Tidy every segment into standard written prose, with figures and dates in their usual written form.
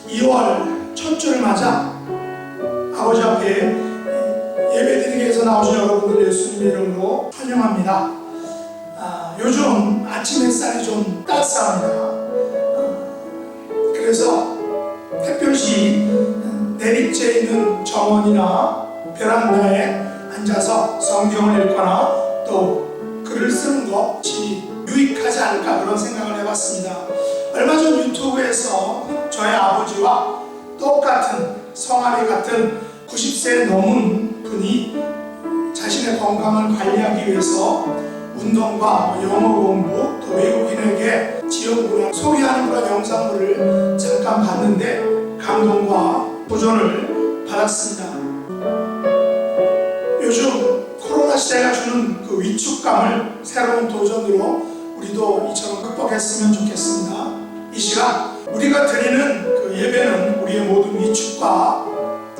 2월 첫 주를 맞아 아버지 앞에 예배드리기 위해서 나오신 여러분들 예수님의 이름으로 환영합니다. 요즘 아침 햇살이 좀 따스합니다. 그래서 특별시 내립재에 있는 정원이나 베란다에 앉아서 성경을 읽거나 또 글을 쓰는 것이 유익하지 않을까 그런 생각을 해봤습니다. 얼마 전 유튜브에서 저희 아버지와 똑같은 성함이 같은 90세 넘은 분이 자신의 건강을 관리하기 위해서 운동과 영어 공부 또 외국인에게 지역 문화 소개하는 그런 영상물을 잠깐 봤는데 감동과 도전을 받았습니다. 요즘 코로나 시대가 주는 그 위축감을 새로운 도전으로 우리도 이처럼 극복했으면 좋겠습니다. 이 시간 우리가 드리는 그 예배는 우리의 모든 위축과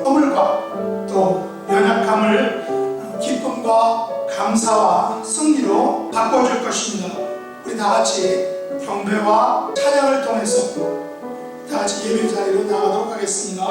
허물과 또 연약함을 기쁨과 감사와 승리로 바꿔줄 것입니다. 우리 다 같이 경배와 찬양을 통해서 다 같이 예배 자리로 나가도록 하겠습니다.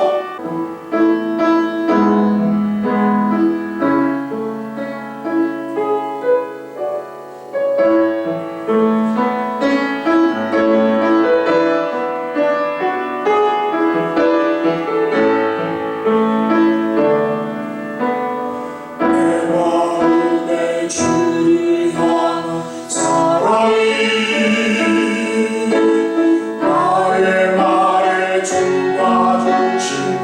나의 말에 주가 주신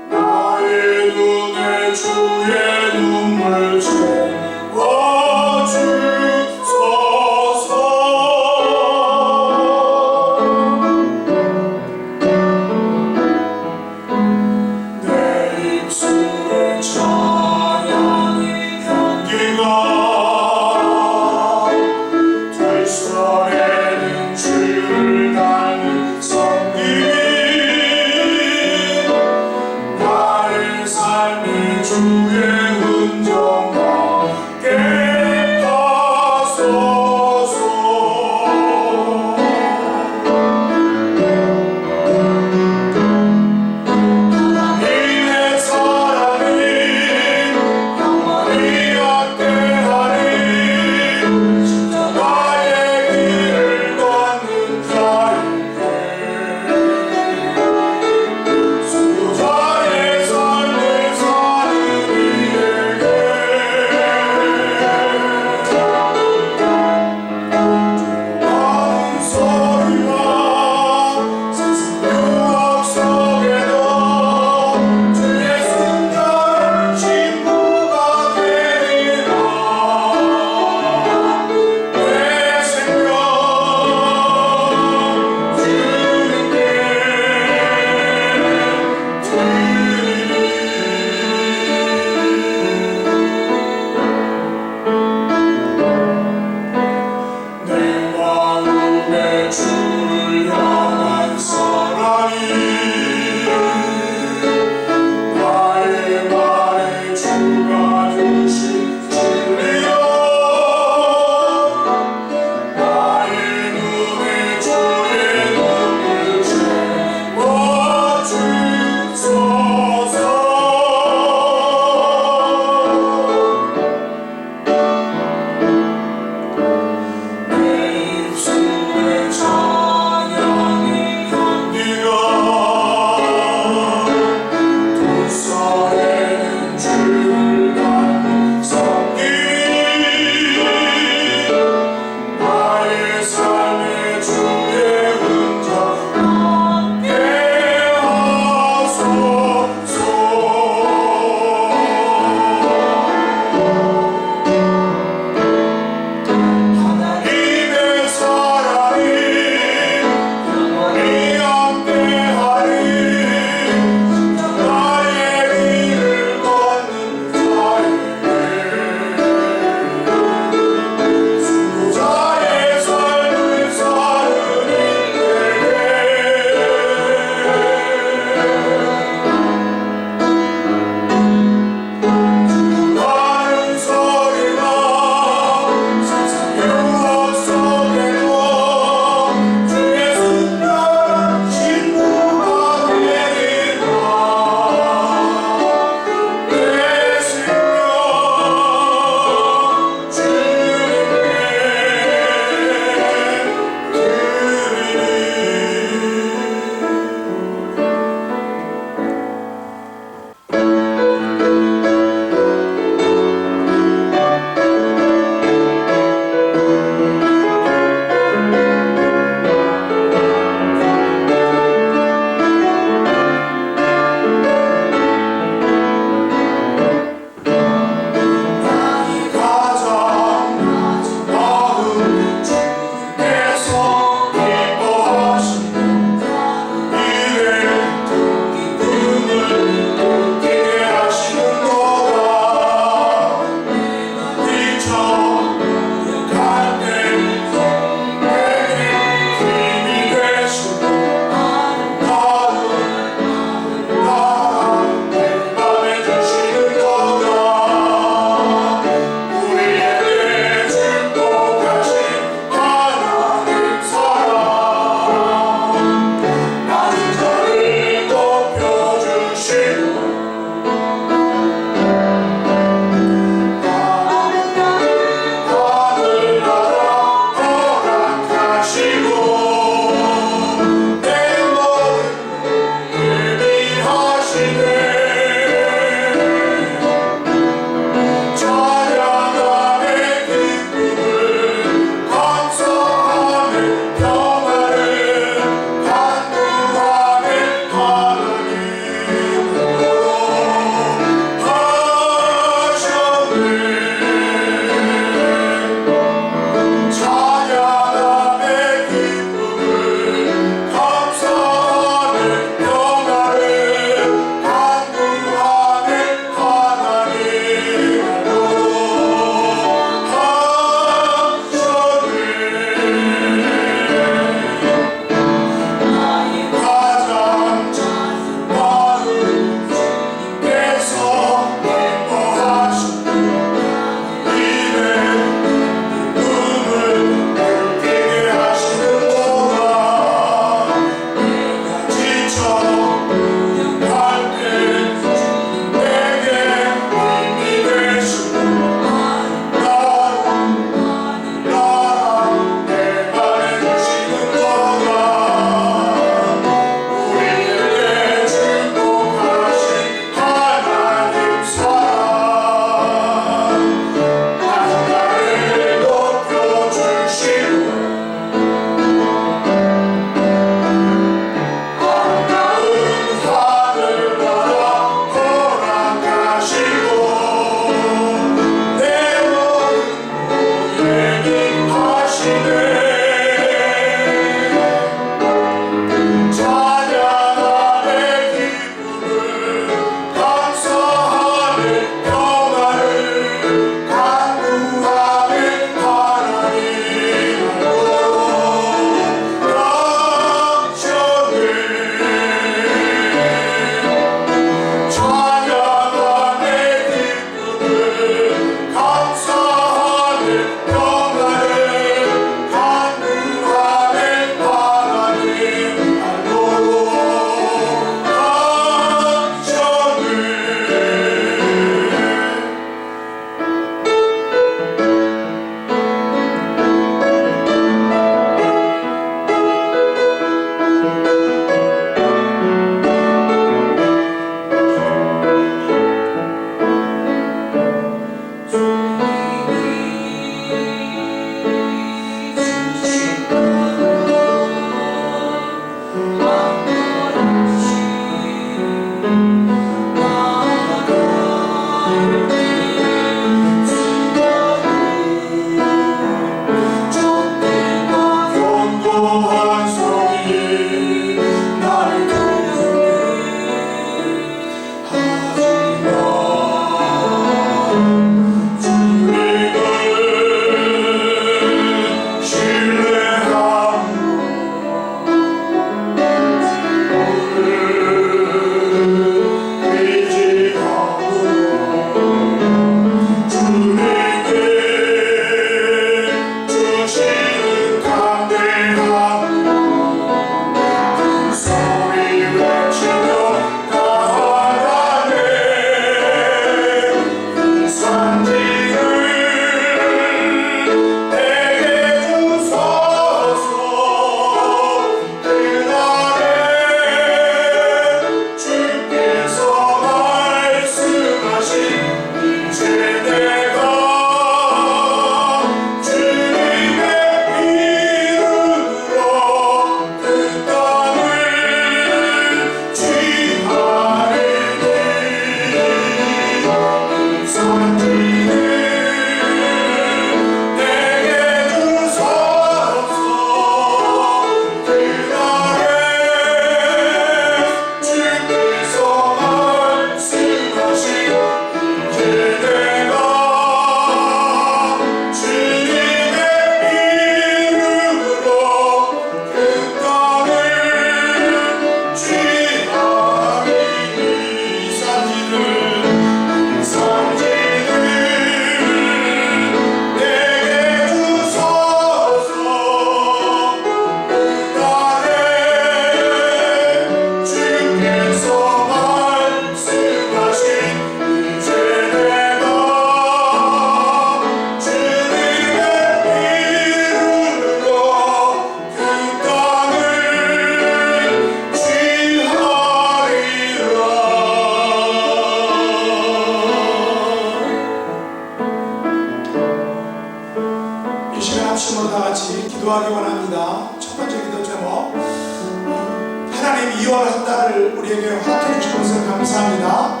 2월 한 달을 우리에게 허락해 주신 것을 감사합니다.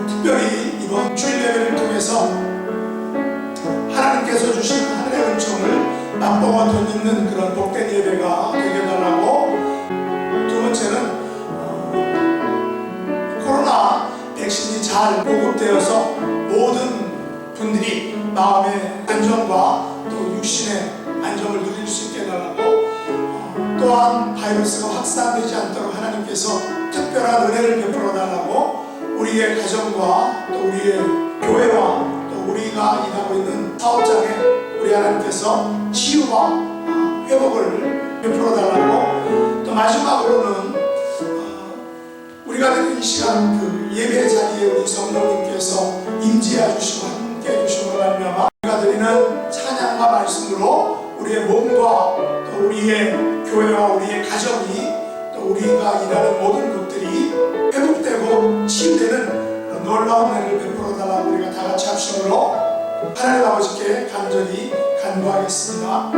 특별히 이번 주일 예배를 통해서 하나님께서 주신 하늘의 은총을 맛보아 덧입는 그런 복된 예배가 되게 해달라고, 두 번째는 코로나 백신이 잘 보급되어서 모든 분들이 마음의 안정과 또 육신의 안정을 누릴 수 있게 해달라고, 또한 바이러스가 확산되지 않도록 하나님께서 특별한 은혜를 베풀어 달라고, 우리의 가정과 또 우리의 교회와 또 우리가 일하고 있는 사업장에 우리 하나님께서 치유와 회복을 베풀어 달라고, 또 마지막으로는 우리가 드린 이 시간 그 예배 자리에 우리 성령님께서 임재해 주시고 함께 해 주시고 말미암아 우리가 드리는 찬양과 말씀으로 우리의 몸과 또 우리의 교회와 우리의 가정이 또 우리가 일하는 모든 곳들이 회복되고 치유되는 놀라운 은혜를 베풀어 달라고 우리가 다 같이 합심으로 하나님 아버지께 간절히 간구하겠습니다.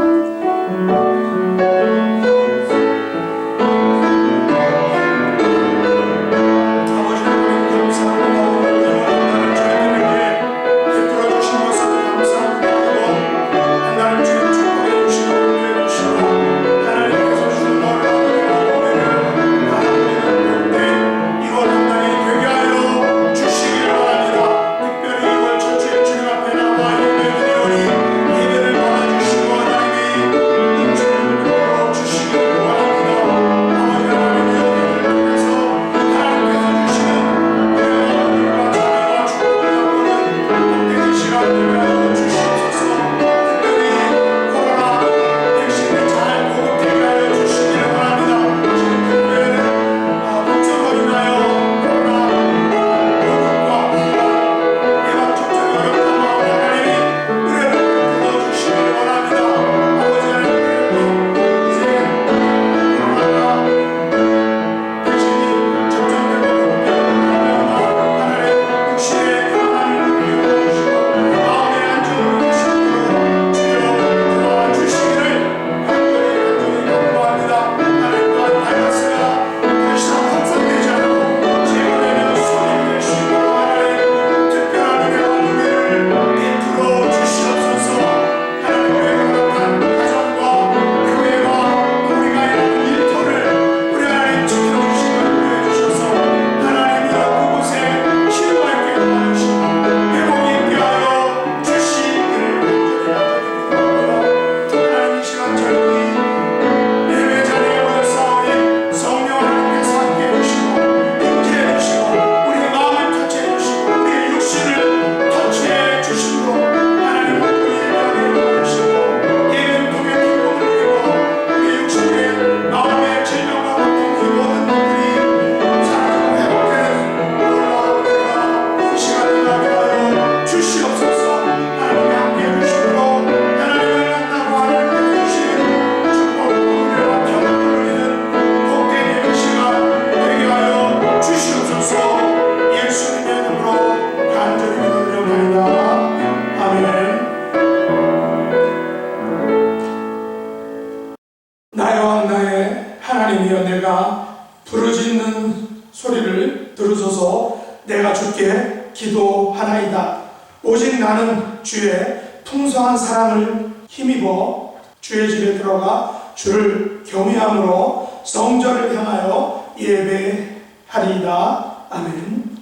부르짖는 소리를 들으소서. 내가 주께 기도하나이다. 오직 나는 주의 풍성한 사랑을 힘입어 주의 집에 들어가 주를 경외함으로 성전을 향하여 예배하리이다. 아멘.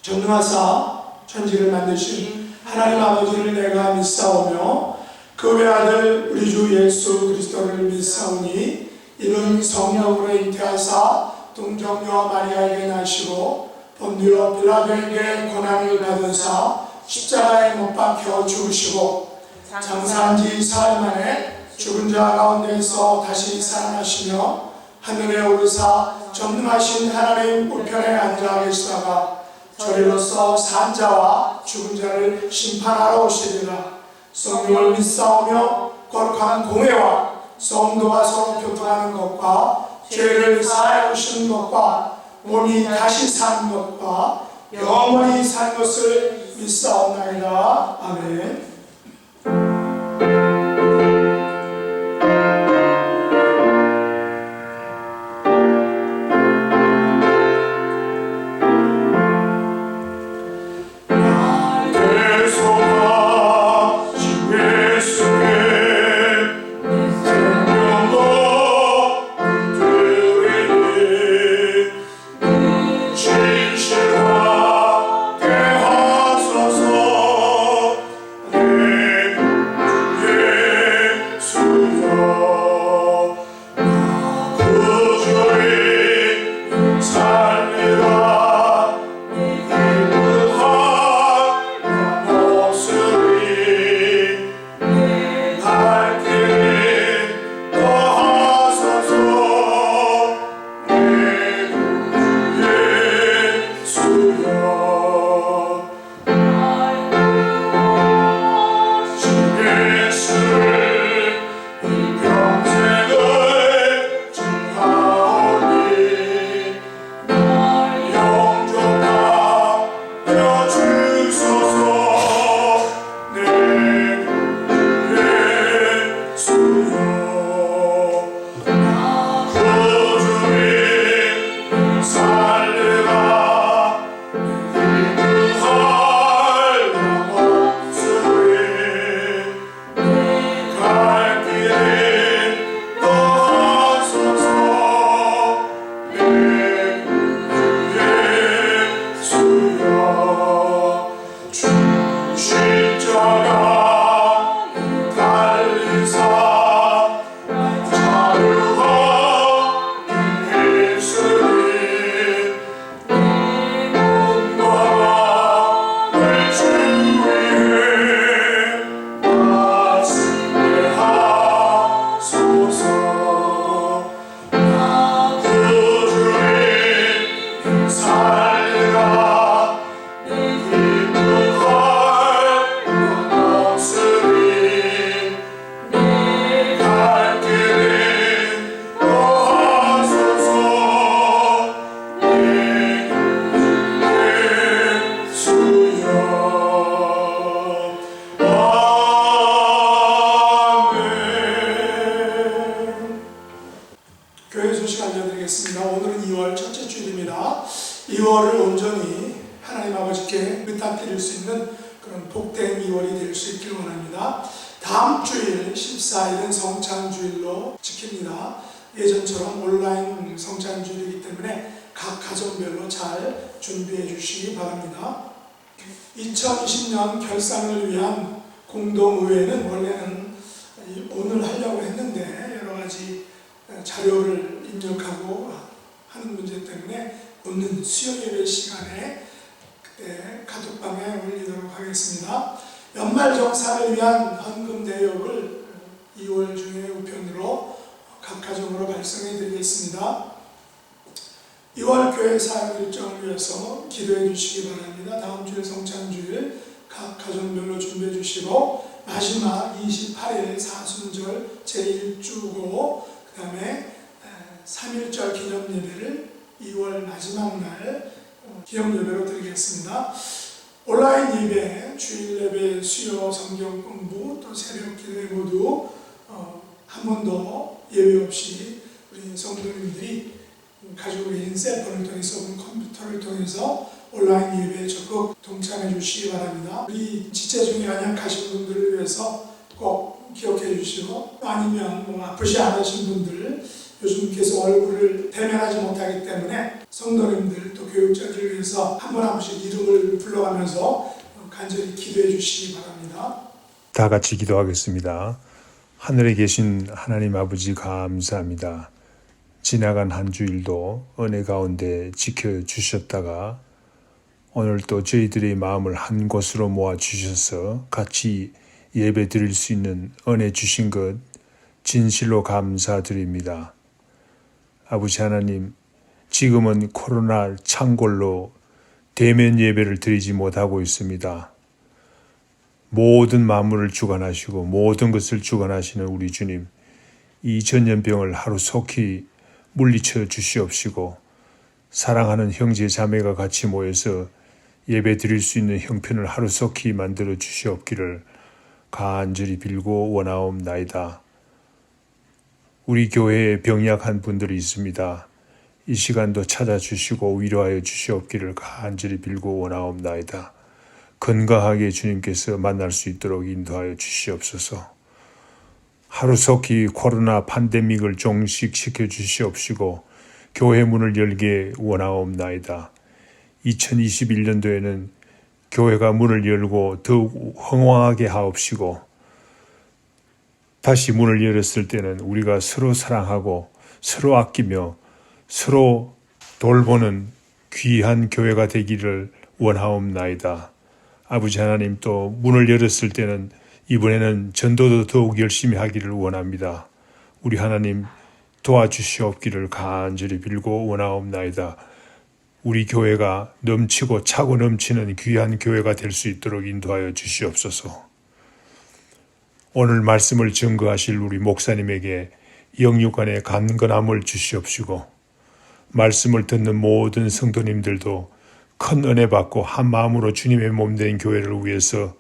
전능하사 천지를 만드신 하나님 아버지를 내가 믿사오며 그 외아들 우리 주 예수 그리스도를 믿사오니 이는 성령으로 잉태하사 동정녀 마리아에게 나시고 본디오 빌라도에게 고난을 받으사 십자가에 못 박혀 죽으시고 장사한 지 사흘 만에 죽은 자 가운데서 다시 살아나시며 하늘에 오르사 전능하신 하나님 우편에 앉아 계시다가 저리로서 산 자와 죽은 자를 심판하러 오시리라. 성령을 믿사오며 거룩한 공회와 성도가 서로 교통하는 것과 죄를 사하여 주시는 것과 몸이 다시 사는 것과 영원히 사는 것을 믿사옵나이다. 아멘. 교회 소식 알려드리겠습니다. 오늘은 2월 첫째 주일입니다. 2월을 온전히 하나님 아버지께 의탁드릴 수 있는 그런 복된 2월이 될 수 있길 원합니다. 다음 주일 14일은 성찬주일로 지킵니다. 예전처럼 온라인 성찬주일이기 때문에 각 가정별로 잘 준비해 주시기 바랍니다. 2020년 결산을 위한 공동의회는 원래는 오늘 하려고 했는데 여러 가지 자료를 입력하고 하는 문제 때문에 오는 수요 예배 시간에 그때 카톡방에 올리도록 하겠습니다. 연말정산을 위한 헌금 대역을 2월 중에 우편으로 각 가정으로 발송해 드리겠습니다. 2월 교회 사역 일정을 위해서 기도해 주시기 바랍니다. 다음 주일 성찬주일 각 가정별로 준비해 주시고 마지막 28일 사순절 제1주고 그 다음에 3.1절 기념예배를 2월 마지막 날 기념예배로 드리겠습니다. 온라인 예배, 주일 예배, 수요 성경 공부, 또 새벽 기도회 모두 한 번도 예외 없이 우리 성도님들이 가지고 계신 셀폰을 통해서 혹은 컴퓨터를 통해서 온라인 예배에 적극 동참해 주시기 바랍니다. 우리 지체 중에 연약하신 분들을 위해서 꼭 기억해 주시고 아니면 아프지 않으신 분들 요즘 계속 얼굴을 대면하지 못하기 때문에 성도님들 또 교육자들을 위해서 한 분 한 분씩 이름을 불러가면서 간절히 기도해 주시기 바랍니다. 다 같이 기도하겠습니다. 하늘에 계신 하나님 아버지 감사합니다. 지나간 한 주일도 은혜 가운데 지켜주셨다가 오늘 또 저희들의 마음을 한 곳으로 모아주셔서 같이 예배 드릴 수 있는 은혜 주신 것 진실로 감사드립니다. 아버지 하나님, 지금은 코로나 창궐로 대면 예배를 드리지 못하고 있습니다. 모든 만물을 주관하시고 모든 것을 주관하시는 우리 주님, 이 전염병을 하루속히 물리쳐 주시옵시고 사랑하는 형제 자매가 같이 모여서 예배 드릴 수 있는 형편을 하루속히 만들어 주시옵기를 간절히 빌고 원하옵나이다. 우리 교회에 병약한 분들이 있습니다. 이 시간도 찾아주시고 위로하여 주시옵기를 간절히 빌고 원하옵나이다. 건강하게 주님께서 만날 수 있도록 인도하여 주시옵소서. 하루속히 코로나 팬데믹을 종식시켜 주시옵시고 교회 문을 열게 원하옵나이다. 2021년도에는 교회가 문을 열고 더욱 흥왕하게 하옵시고 다시 문을 열었을 때는 우리가 서로 사랑하고 서로 아끼며 서로 돌보는 귀한 교회가 되기를 원하옵나이다. 아버지 하나님, 또 문을 열었을 때는 이번에는 전도도 더욱 열심히 하기를 원합니다. 우리 하나님 도와주시옵기를 간절히 빌고 원하옵나이다. 우리 교회가 넘치고 차고 넘치는 귀한 교회가 될 수 있도록 인도하여 주시옵소서. 오늘 말씀을 증거하실 우리 목사님에게 영육간의 강건함을 주시옵시고 말씀을 듣는 모든 성도님들도 큰 은혜 받고 한 마음으로 주님의 몸된 교회를 위해서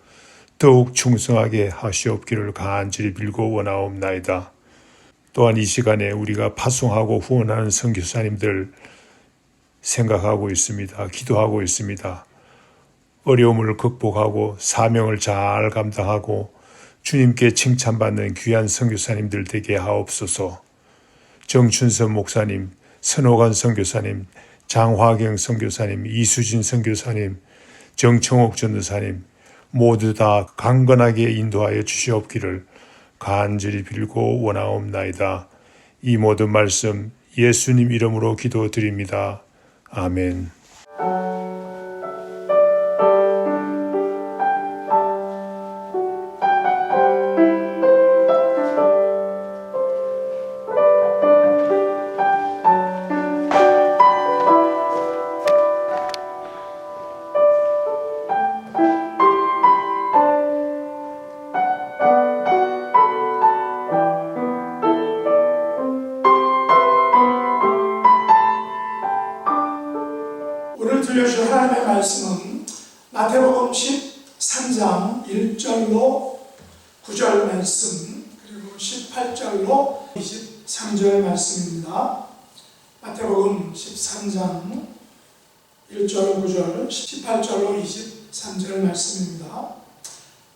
더욱 충성하게 하시옵기를 간절히 빌고 원하옵나이다. 또한 이 시간에 우리가 파송하고 후원하는 선교사님들 생각하고 있습니다. 기도하고 있습니다. 어려움을 극복하고 사명을 잘 감당하고 주님께 칭찬받는 귀한 선교사님들 되게 하옵소서. 정춘선 목사님, 선호관 선교사님, 장화경 선교사님, 이수진 선교사님, 정청옥 전도사님 모두 다 강건하게 인도하여 주시옵기를 간절히 빌고 원하옵나이다. 이 모든 말씀 예수님 이름으로 기도드립니다. 아멘. 오늘 들려주신 하나님의 말씀은 마태복음 13장 1절로 9절 말씀, 그리고 18절로 23절 말씀입니다. 마태복음 13장 1절 9절 18절로 23절 말씀입니다.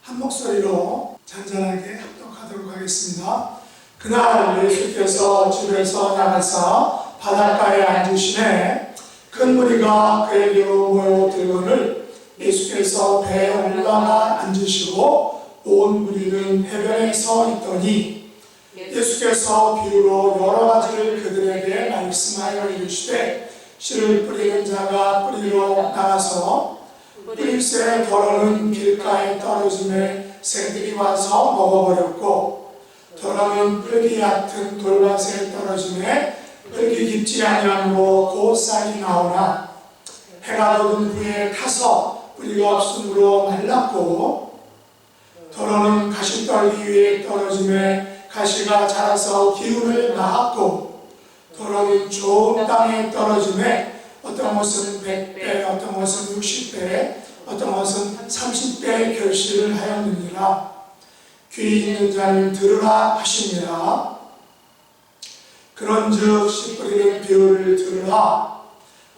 한 목소리로 잔잔하게 합독하도록 하겠습니다. 그날 예수께서 집에서 나가사 바닷가에 앉으시매 큰 무리가 그에게로 모여들거늘 예수께서 배에 올라가 앉으시고 온 무리는 해변에 서 있더니 예수께서 비유로 여러 가지를 그들에게 말씀하여 이르시되 씨를 뿌리는 자가 뿌리러 나가서 뿌릴새 덜어는 길가에 떨어짐에 새들이 와서 먹어버렸고 덜어는 흙이 얕은 돌밭에 떨어짐에 흙이 깊지 아니하므로 곧 싹이 나오나 해가 돋은 후에 타서 뿌리가 없으므로 말랐고 덜어는 가시떨기 위에 떨어짐에 가시가 자라서 기운을 낳았고 덜어는 좋은 땅에 떨어짐에 어떤 것은 100배, 어떤 것은 60배, 어떤 것은 30배 결실을 하였느니라. 귀 있는 자는 들으라 하시니라. 그런즉 씨 뿌리는 비유를 들으라.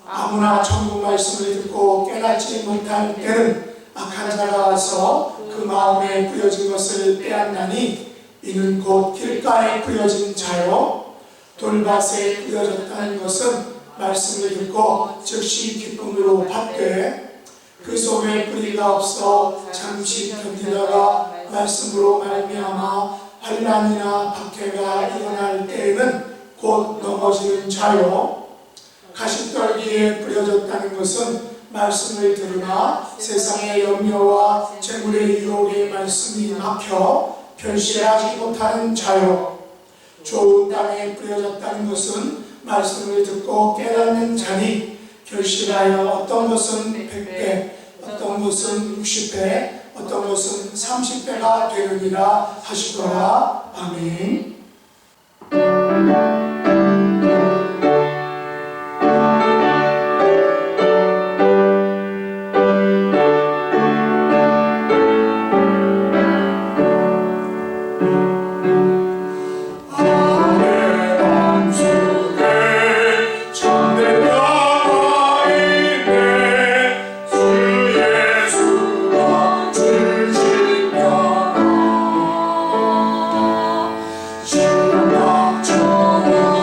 아무나 천국 말씀을 듣고 깨닫지 못할 때는 악한 자가 와서 그 마음에 뿌려진 것을 빼앗나니 이는 곧 길가에 뿌려진 자요 돌밭에 뿌려졌다는 것은 말씀을 듣고 즉시 기쁨으로 받되 그 속에 뿌리가 없어 잠시 견디다가 말씀으로 말미암아 환난이나 박해가 일어날 때에는 곧 넘어지는 자요 가시떨기에 뿌려졌다는 것은 말씀을 들으나 세상의 염려와 재물의 유혹의 말씀이 막혀 결실하지 못하는 자요 좋은 땅에 뿌려졌다는 것은 말씀을 듣고 깨닫는 자니 결실하여 어떤 것은 100배, 어떤 것은 60배, 어떤 것은 30배가 되느니라 하시더라. 아멘. 주여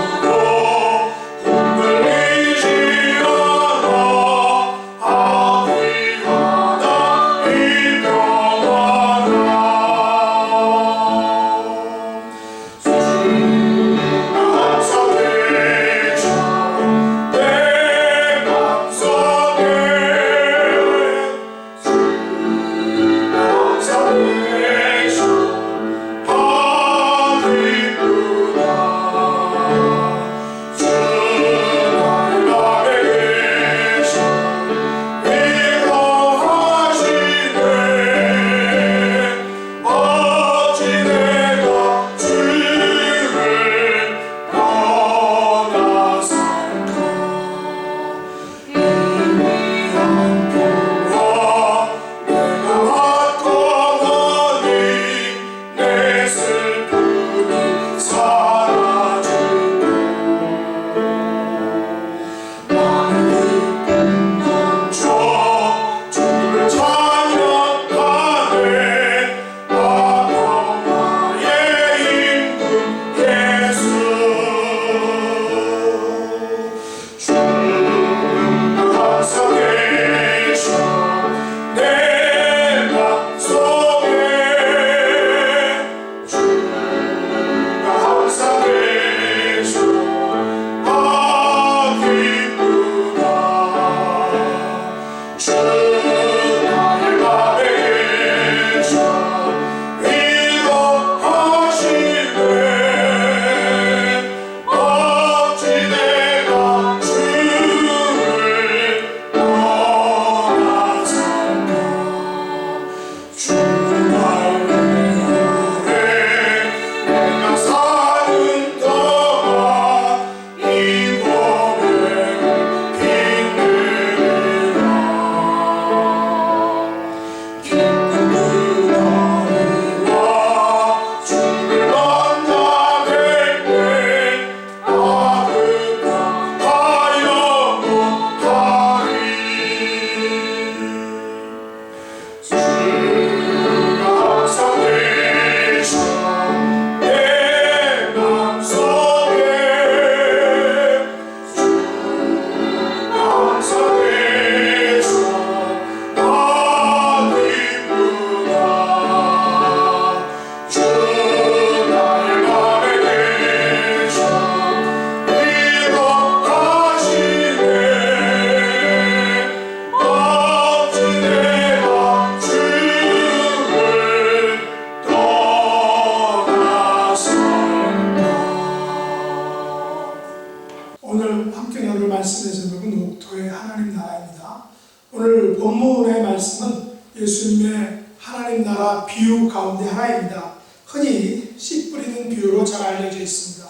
오늘 함께 나눌 말씀의 제목은 옥토의 하나님 나라입니다. 오늘 본문의 말씀은 예수님의 하나님 나라 비유 가운데 하나입니다. 흔히 씨 뿌리는 비유로 잘 알려져 있습니다.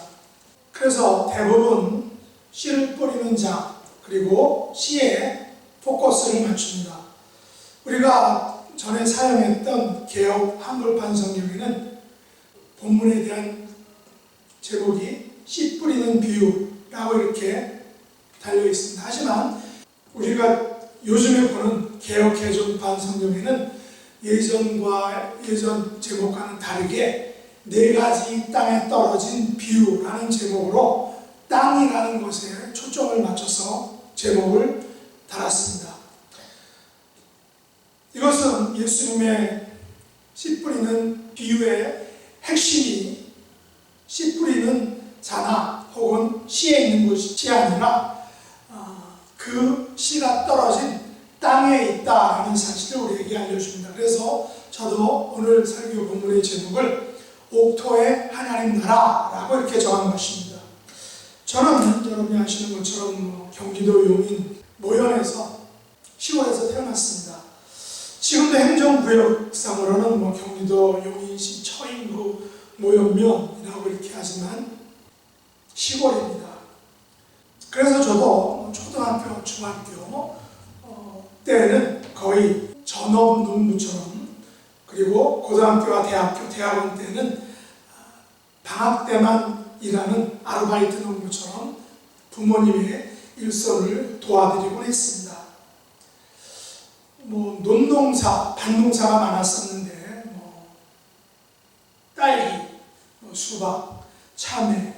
그래서 대부분 씨를 뿌리는 자, 그리고 씨에 포커스를 맞춥니다. 우리가 전에 사용했던 개역 한글판 성경에는 본문에 대한 제목이 씨 뿌리는 비유라고 이렇게 달려 있습니다. 하지만 우리가 요즘에 보는 개역 개정판 성경에는 예전 제목과는 다르게 네 가지 땅에 떨어진 비유라는 제목으로 땅이라는 것에 초점을 맞춰서 제목을 달았습니다. 이것은 예수님의 씨 뿌리는 비유의 핵심이 씨 뿌리는 자나 혹은 씨에 있는 것이 아니라 그 씨가 떨어진 땅에 있다라는 사실을 우리에게 알려줍니다. 그래서 저도 오늘 설교 본문의 제목을 옥토의 하나님 나라라고 이렇게 정한 것입니다. 저는 여러분이 아시는 것처럼 경기도 용인 모현에서 시골에서 태어났습니다. 지금도 행정구역상으로는 경기도 용인시 처인구 모현면이라고 이렇게 하지만 시골입니다. 그래서 저도 초등학교, 중학교 때는 거의 전업 농부처럼, 그리고 고등학교와 대학원 때는 방학 때만 일하는 아르바이트 농부처럼 부모님의 일손을 도와드리곤 했습니다. 논농사, 밭농사가 많았었는데 딸기, 수박, 참외,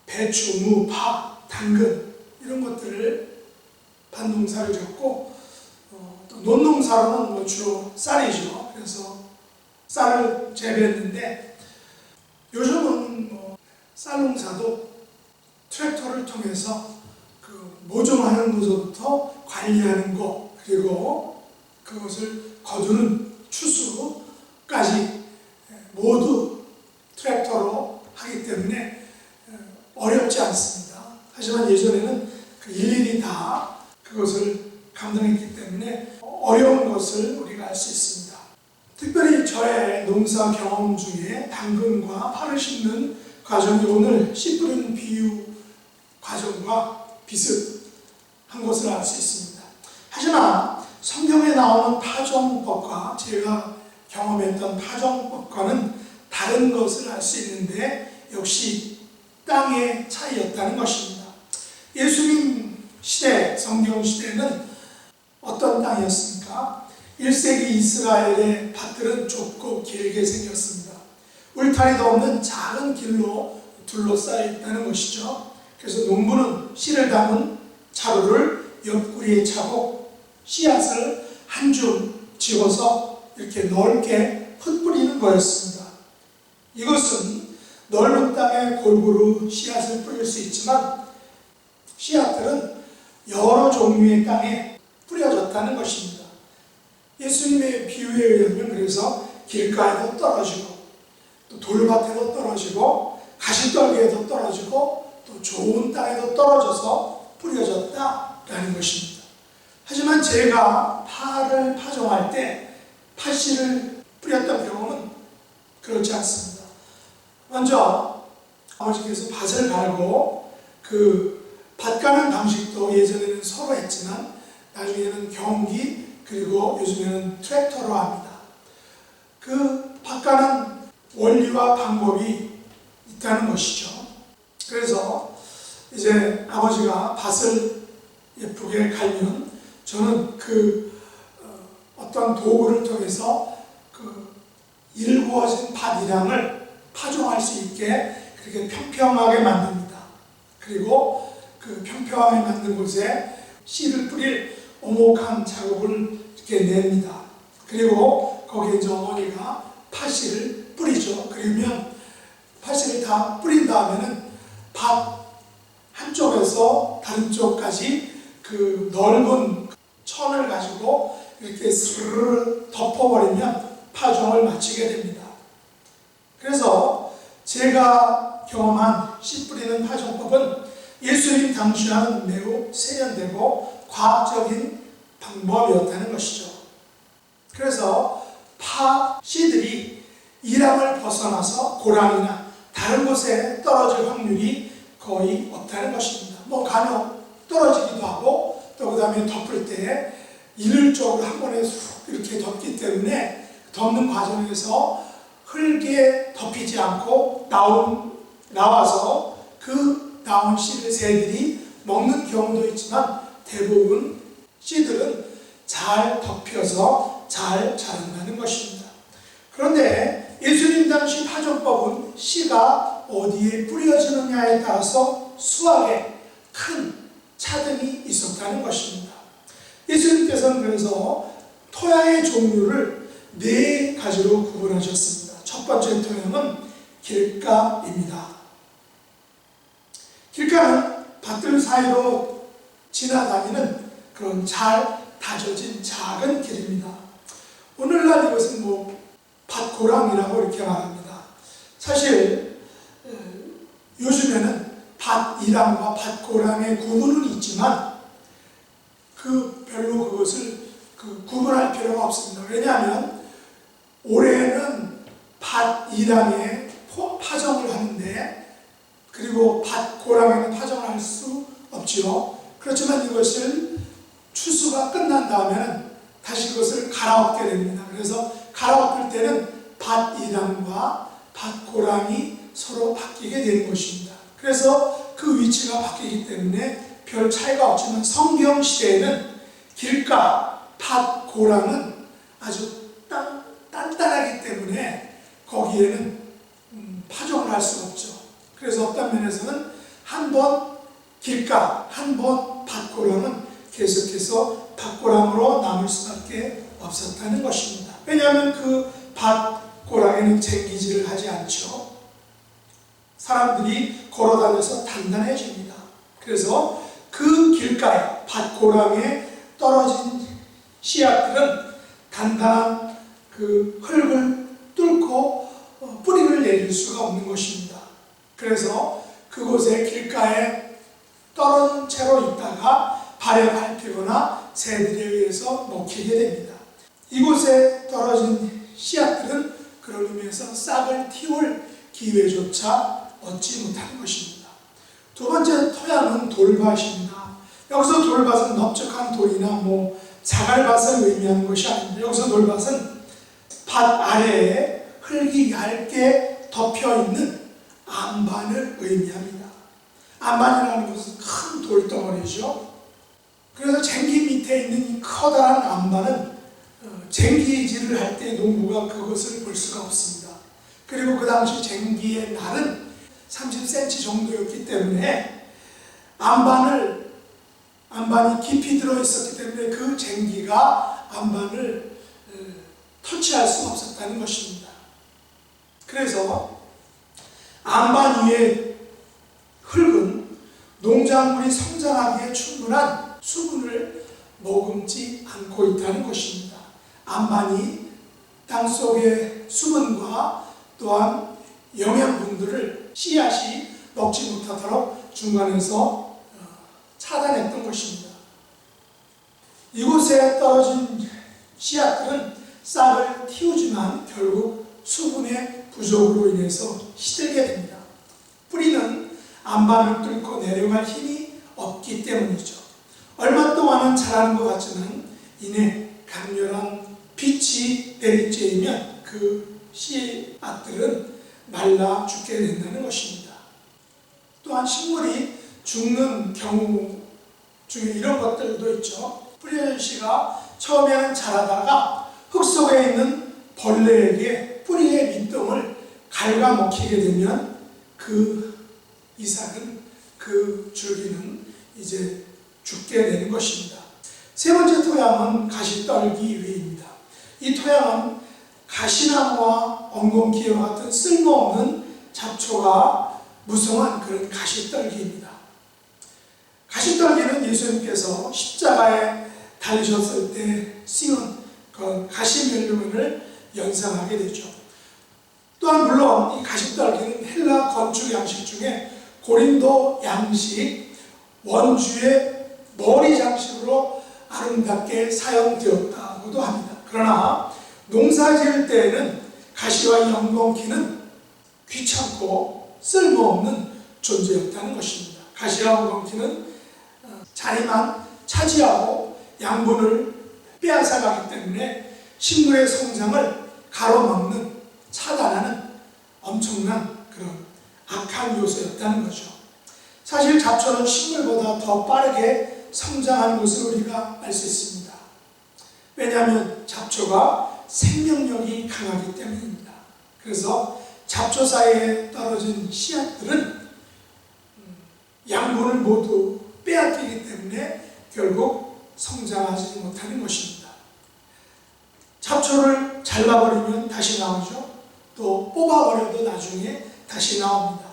배추, 무, 파, 당근 이런 것들을 밭농사를 짓고 또 논농사로는 주로 쌀이죠. 그래서 쌀을 재배했는데 요즘은 쌀농사도 트랙터를 통해서 그 모종하는 것부터 관리하는 것, 그리고 그것을 거두는 추수까지 모두 트랙터로 하기 때문에 어렵지 않습니다. 하지만 예전에는 일일이 다 그것을 감당했기 때문에 어려운 것을 우리가 알 수 있습니다. 특별히 저의 농사 경험 중에 당근과 파를 심는 과정이 오늘 씨 뿌리는 비유 과정과 비슷한 것을 알 수 있습니다. 하지만 성경에 나오는 파종법과 제가 경험했던 파종법과는 다른 것을 알 수 있는데 역시 땅의 차이였다는 것입니다. 예수님 시대, 성경 시대는 어떤 땅이었습니까? 1세기 이스라엘의 밭들은 좁고 길게 생겼습니다. 울타리도 없는 작은 길로 둘러싸여 있다는 것이죠. 그래서 농부는 씨를 담은 자루를 옆구리에 차고 씨앗을 한 줌 집어서 이렇게 넓게 흩뿌리는 거였습니다. 이것은 넓은 땅에 골고루 씨앗을 뿌릴 수 있지만 씨앗들은 여러 종류의 땅에 뿌려졌다는 것입니다. 예수님의 비유에 의하면 그래서 길가에도 떨어지고 또 돌밭에도 떨어지고 가시떨기에도 떨어지고 또 좋은 땅에도 떨어져서 뿌려졌다라는 것입니다. 하지만 제가 파를 파종할 때 파씨를 뿌렸던 경험은 그렇지 않습니다. 먼저 아버지께서 밭을 갈고 그 밭 가는 방식도 예전에는 서로 했지만 나중에는 경운기 그리고 요즘에는 트랙터로 합니다. 그 밭 가는 원리와 방법이 있다는 것이죠. 그래서 이제 아버지가 밭을 예쁘게 갈면 저는 그 어떤 도구를 통해서 그 일구어진 밭이랑을 파종할 수 있게 그렇게 평평하게 만듭니다. 그리고 그 평평하게 만든 곳에 씨를 뿌릴 오목한 작업을 이렇게 냅니다. 그리고 거기에 이제 어머니가 파씨를 뿌리죠. 그러면 파씨를 다 뿌린 다음에는 밭 한쪽에서 다른 쪽까지 그 넓은 천을 가지고 이렇게 스르르 덮어버리면 파종을 마치게 됩니다. 그래서 제가 경험한 씨 뿌리는 파종법은 예수님 당시와는 매우 세련되고 과학적인 방법이었다는 것이죠. 그래서 파 씨들이 이랑을 벗어나서 고랑이나 다른 곳에 떨어질 확률이 거의 없다는 것입니다. 간혹 떨어지기도 하고 또 그 다음에 덮을 때 일률적으로 한 번에 쑥 이렇게 덮기 때문에 덮는 과정에서 흙에 덮이지 않고 나와서 그 나온 씨를 새들이 먹는 경우도 있지만 대부분 씨들은 잘 덮여서 잘 자란다는 것입니다. 그런데 예수님 당시 파종법은 씨가 어디에 뿌려지느냐에 따라서 수확에 큰 차등이 있었다는 것입니다. 예수님께서는 그래서 토양의 종류를 4가지로 구분하셨습니다. 첫 번째 토양은 길가입니다. 길가는 밭들 사이로 지나다니는 그런 잘 다져진 작은 길입니다. 오늘날 이것은 밭고랑이라고 이렇게 말합니다. 사실 요즘에는 밭이랑과 밭고랑의 구분은 있지만 별로 그것을 구분할 필요가 없습니다. 왜냐하면 올해는 밭이랑에 파종을 하는데 그리고 밭고랑에는 파종을 할 수 없지요. 그렇지만 이것을 추수가 끝난 다음에는 다시 그것을 갈아엎게 됩니다. 그래서 갈아엎을 때는 밭이랑과 밭고랑이 서로 바뀌게 되는 것입니다. 그래서 그 위치가 바뀌기 때문에 별 차이가 없지만 성경 시대에는 길가, 밭고랑은 아주 단단하기 때문에 거기에는 파종을 할 수가 없죠. 그래서 어떤 면에서는 한 번 길가, 한 번 밭고랑은 계속해서 밭고랑으로 남을 수밖에 없었다는 것입니다. 왜냐하면 그 밭고랑에는 쟁기질을 하지 않죠. 사람들이 걸어다녀서 단단해집니다. 그래서 그 길가에 밭고랑에 떨어진 씨앗들은 단단한 그 흙을 뚫고 뿌리를 내릴 수가 없는 것입니다. 그래서 그곳에 길가에 떨어진 채로 있다가 발에 밟히거나 새들에 의해서 먹히게 됩니다. 이곳에 떨어진 씨앗들은 그런 의미에서 싹을 틔울 기회조차 얻지 못하는 것입니다. 두 번째 토양은 돌밭입니다. 여기서 돌밭은 넓적한 돌이나 자갈밭을 의미하는 것이 아닙니다. 여기서 돌밭은 밭 아래에 흙이 얇게 덮여있는 안반을 의미합니다. 안반이라는 것은 큰 돌덩어리죠. 그래서 쟁기 밑에 있는 이 커다란 안반은 쟁기질을 할 때 농부가 그것을 볼 수가 없습니다. 그리고 그 당시 쟁기의 날은 30cm 정도였기 때문에 안반이 깊이 들어있었기 때문에 그 쟁기가 안반을 터치할 수 없었다는 것입니다. 그래서 안반 위의 흙은 농작물이 성장하기에 충분한 수분을 머금지 않고 있다는 것입니다. 안반이 땅속의 수분과 또한 영양분들을 씨앗이 먹지 못하도록 중간에서 차단했던 것입니다. 이곳에 떨어진 씨앗들은 싹을 틔우지만 결국 수분의 부족으로 인해서 시들게 됩니다. 뿌리는 안반을 뚫고 내려갈 힘이 없기 때문이죠. 얼마 동안은 자라는 것 같지만 이내 강렬한 빛이 내리쬐이면 그 씨앗들은 말라 죽게 된다는 것입니다. 또한 식물이 죽는 경우 중에 이런 것들도 있죠. 뿌려진 씨가 처음에는 자라다가 흙 속에 있는 벌레에게 뿌리의 밑동을 갉아먹히게 되면 그 이삭은, 그 줄기는 이제 죽게 되는 것입니다. 세 번째 토양은 가시떨기 위입니다. 이 토양은 가시나무와 엉겅퀴와 같은 쓸모없는 잡초가 무성한 그런 가시떨기입니다. 가시떨기는 예수님께서 십자가에 달리셨을 때 씌운 그 가시면류관을 연상하게 되죠. 또한 물론 이 가시떨기는 헬라 건축 양식 중에 고린도 양식 원주의 머리 장식으로 아름답게 사용되었다고도 합니다. 그러나 농사 지을 때에는 가시와 영건키는 귀찮고 쓸모없는 존재였다는 것입니다. 가시와 영건키는 자리만 차지하고 양분을 빼앗아가기 때문에 식물의 성장을 가로막는, 차단하는 엄청난 그런 악한 요소였다는 거죠. 사실 잡초는 식물보다 더 빠르게 성장하는 것을 우리가 알 수 있습니다. 왜냐하면 잡초가 생명력이 강하기 때문입니다. 그래서 잡초 사이에 떨어진 씨앗들은 양분을 모두 빼앗기기 때문에 결국 성장하지 못하는 것입니다. 잡초를 잘라버리면 다시 나오죠. 또 뽑아버려도 나중에 다시 나옵니다.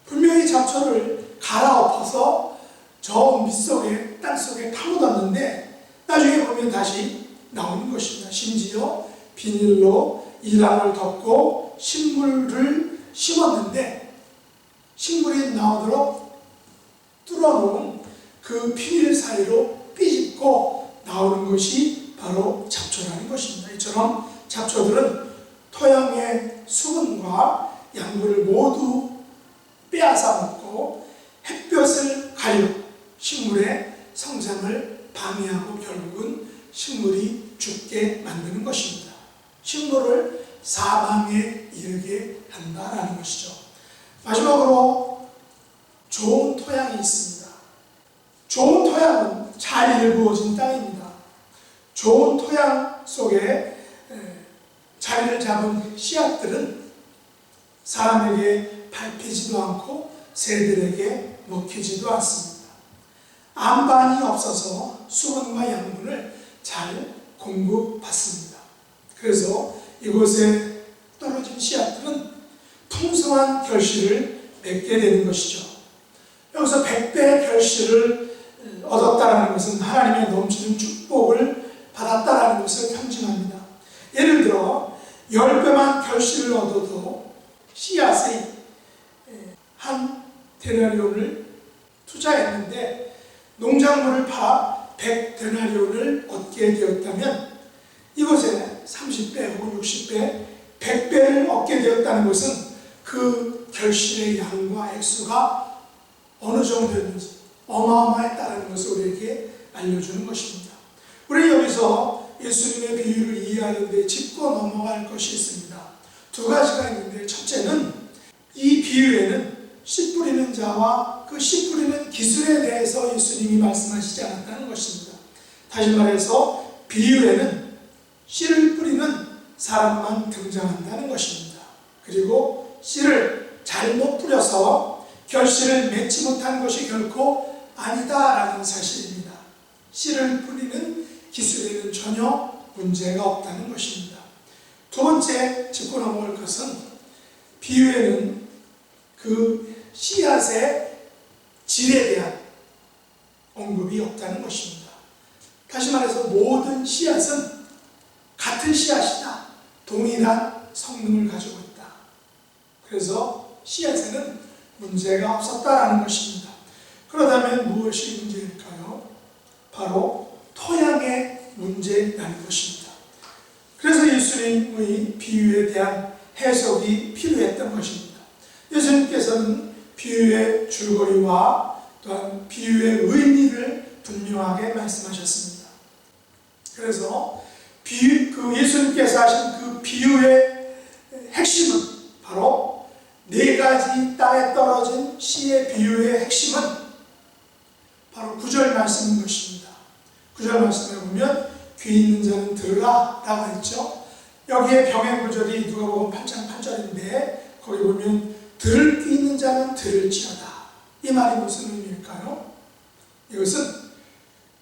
분명히 잡초를 갈아엎어서 저 밑속에, 땅속에 파묻었는데 나중에 보면 다시 나오는 것입니다. 심지어 비닐로 이랑을 덮고 식물을 심었는데 식물이 나오도록 뚫어놓은 그 비닐 사이로 삐집고 나오는 것이 바로 잡초라는 것입니다. 이처럼 잡초들은 토양의 수분과 양분을 모두 빼앗아 먹고 햇볕을 가려 식물의 성장을 방해하고 결국은 식물이 죽게 만드는 것입니다. 식물을 사망에 이르게 한다라는 것이죠. 마지막으로 좋은 토양이 있습니다. 좋은 토양은 잘 일구어진 땅입니다. 좋은 토양 속에 자리를 잡은 씨앗들은 사람에게 밟히지도 않고 새들에게 먹히지도 않습니다. 안반이 없어서 수분과 양분을 잘 공급받습니다. 그래서 이곳에 떨어진 씨앗들은 풍성한 결실을 맺게 되는 것이죠. 여기서 100배의 결실을 얻었다는 것은 하나님의 넘치는 축복을 받았다는 것을 상징합니다. 예를 들어 10배만 결실을 얻어도 씨앗의 한 데나리온을 투자했는데 농작물을 팔아 100데나리온을 얻게 되었다면 이곳에 30배 혹은 60배, 100배를 얻게 되었다는 것은 그 결실의 양과 액수가 어느 정도였는지 어마어마했다는 것을 우리에게 알려주는 것입니다. 우리 여기서 예수님의 비유를 이해하는 데 짚고 넘어갈 것이 있습니다. 두 가지가 있는데 첫째는 이 비유에는 씨 뿌리는 자와 그 씨 뿌리는 기술에 대해서 예수님이 말씀하시지 않았다는 것입니다. 다시 말해서 비유에는 씨를 뿌리는 사람만 등장한다는 것입니다. 그리고 씨를 잘못 뿌려서 결실을 맺지 못한 것이 결코 아니다라는 사실입니다. 씨를 뿌리는 기술에는 전혀 문제가 없다는 것입니다. 두 번째 짚고 넘어갈 것은 비유에는 그 씨앗의 질에 대한 언급이 없다는 것입니다. 다시 말해서 모든 씨앗은 같은 씨앗이다. 동일한 성능을 가지고 있다. 그래서 씨앗에는 문제가 없었다라는 것입니다. 그렇다면 무엇이 문제일까요? 바로 토양의 문제라는 것입니다. 그래서 예수님의 비유에 대한 해석이 필요했던 것입니다. 예수님께서는 비유의 줄거리와 또한 비유의 의미를 분명하게 말씀하셨습니다. 그래서 예수님께서 하신 그 비유의 핵심은 바로 네 가지 땅에 떨어진 씨의 비유의 핵심은 바로 9절 말씀인 것입니다. 9절 말씀에 보면 귀 있는 자는 들으라 라고 했죠. 여기에 병행 구절이 누가복음 8장 8절인데 거기 보면 들을 귀 있는 자는 들을지어다. 이 말이 무슨 의미일까요? 이것은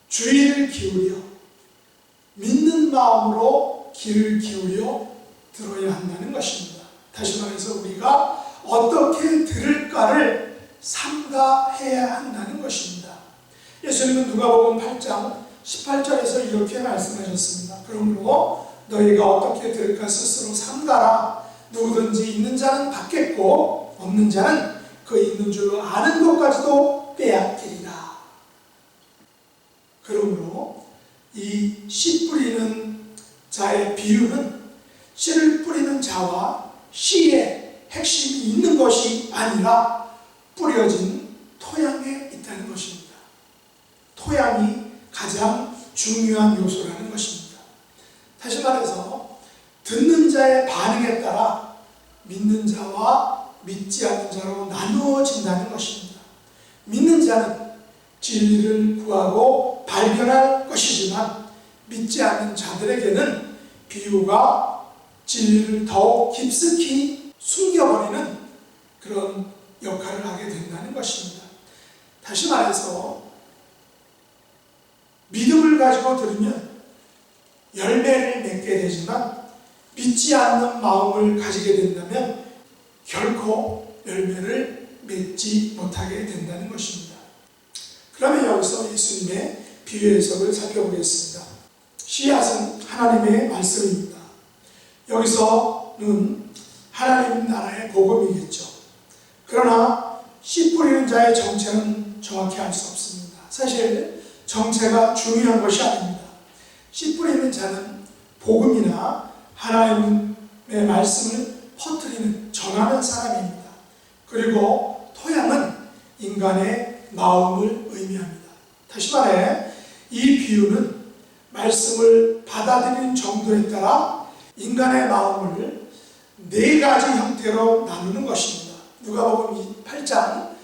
주의를 기울여 믿는 마음으로 귀를 기울여 들어야 한다는 것입니다. 다시 말해서 우리가 어떻게 들을까를 삼가해야 한다는 것입니다. 예수님은 누가복음 8장 18절에서 이렇게 말씀하셨습니다. 그러므로 너희가 어떻게 들을까 스스로 삼가라. 누구든지 있는 자는 받겠고 없는 자는 그 있는 줄로 아는 것까지도 빼앗기리라. 씨 뿌리는 자의 비유는 씨를 뿌리는 자와 씨의 핵심이 있는 것이 아니라 뿌려진 토양에 있다는 것입니다. 토양이 가장 중요한 요소라는 것입니다. 다시 말해서 듣는 자의 반응에 따라 믿는 자와 믿지 않는 자로 나누어진다는 것입니다. 믿는 자는 진리를 구하고 발견할 것이지만 믿지 않는 자들에게는 비유가 진리를 더욱 깊숙이 숨겨버리는 그런 역할을 하게 된다는 것입니다. 다시 말해서 믿음을 가지고 들으면 열매를 맺게 되지만 믿지 않는 마음을 가지게 된다면 결코 열매를 맺지 못하게 된다는 것입니다. 그러면 여기서 예수님의 비유 해석을 살펴보겠습니다. 씨앗은 하나님의 말씀입니다. 여기서는 하나님 나라의 복음이겠죠. 그러나 씨 뿌리는 자의 정체는 정확히 알 수 없습니다. 사실 정체가 중요한 것이 아닙니다. 씨 뿌리는 자는 복음이나 하나님의 말씀을 퍼뜨리는, 전하는 사람입니다. 그리고 토양은 인간의 마음을 의미합니다. 다시 말해 이 비유는 말씀을 받아들이는 정도에 따라 인간의 마음을 네 가지 형태로 나누는 것입니다. 누가복음 8장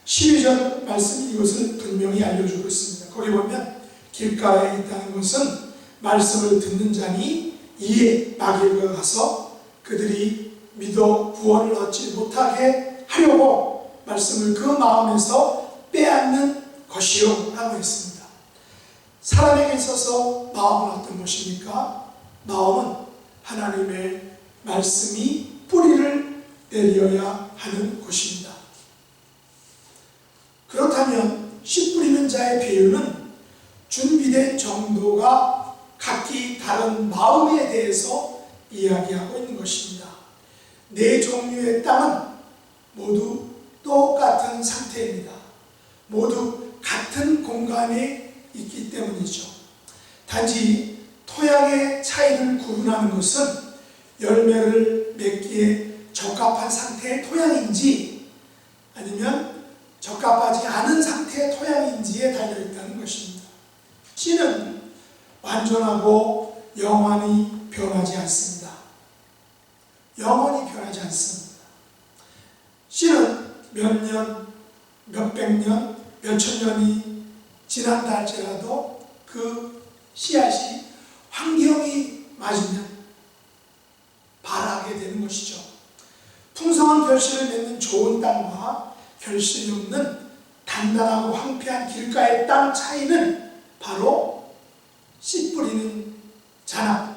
12절 말씀이 이것을 분명히 알려주고 있습니다. 거기 보면 길가에 있다는 것은 말씀을 듣는 자니 이에 마귀가 가서 그들이 믿어 구원을 얻지 못하게 하려고 말씀을 그 마음에서 빼앗는 것이요 라고 했습니다. 사람에게 있어서 마음은 어떤 것입니까? 마음은 하나님의 말씀이 뿌리를 내려야 하는 곳입니다. 그렇다면 씨 뿌리는 자의 비유는 준비된 정도가 각기 다른 마음에 대해서 이야기하고 있는 것입니다. 네 종류의 땅은 모두 똑같은 상태입니다. 모두 같은 공간에 있기 때문이죠. 단지 토양의 차이를 구분하는 것은 열매를 맺기에 적합한 상태의 토양인지 아니면 적합하지 않은 상태의 토양인지에 달려있다는 것입니다. 씨는 완전하고 영원히 변하지 않습니다. 영원히 변하지 않습니다. 씨는 몇 년, 몇백 년, 몇천 년이 지난다 할지라도 그 씨앗이 환경이 맞으면 발하게 되는 것이죠. 풍성한 결실을 맺는 좋은 땅과 결실이 없는 단단하고 황폐한 길가의 땅 차이는 바로 씨 뿌리는 자나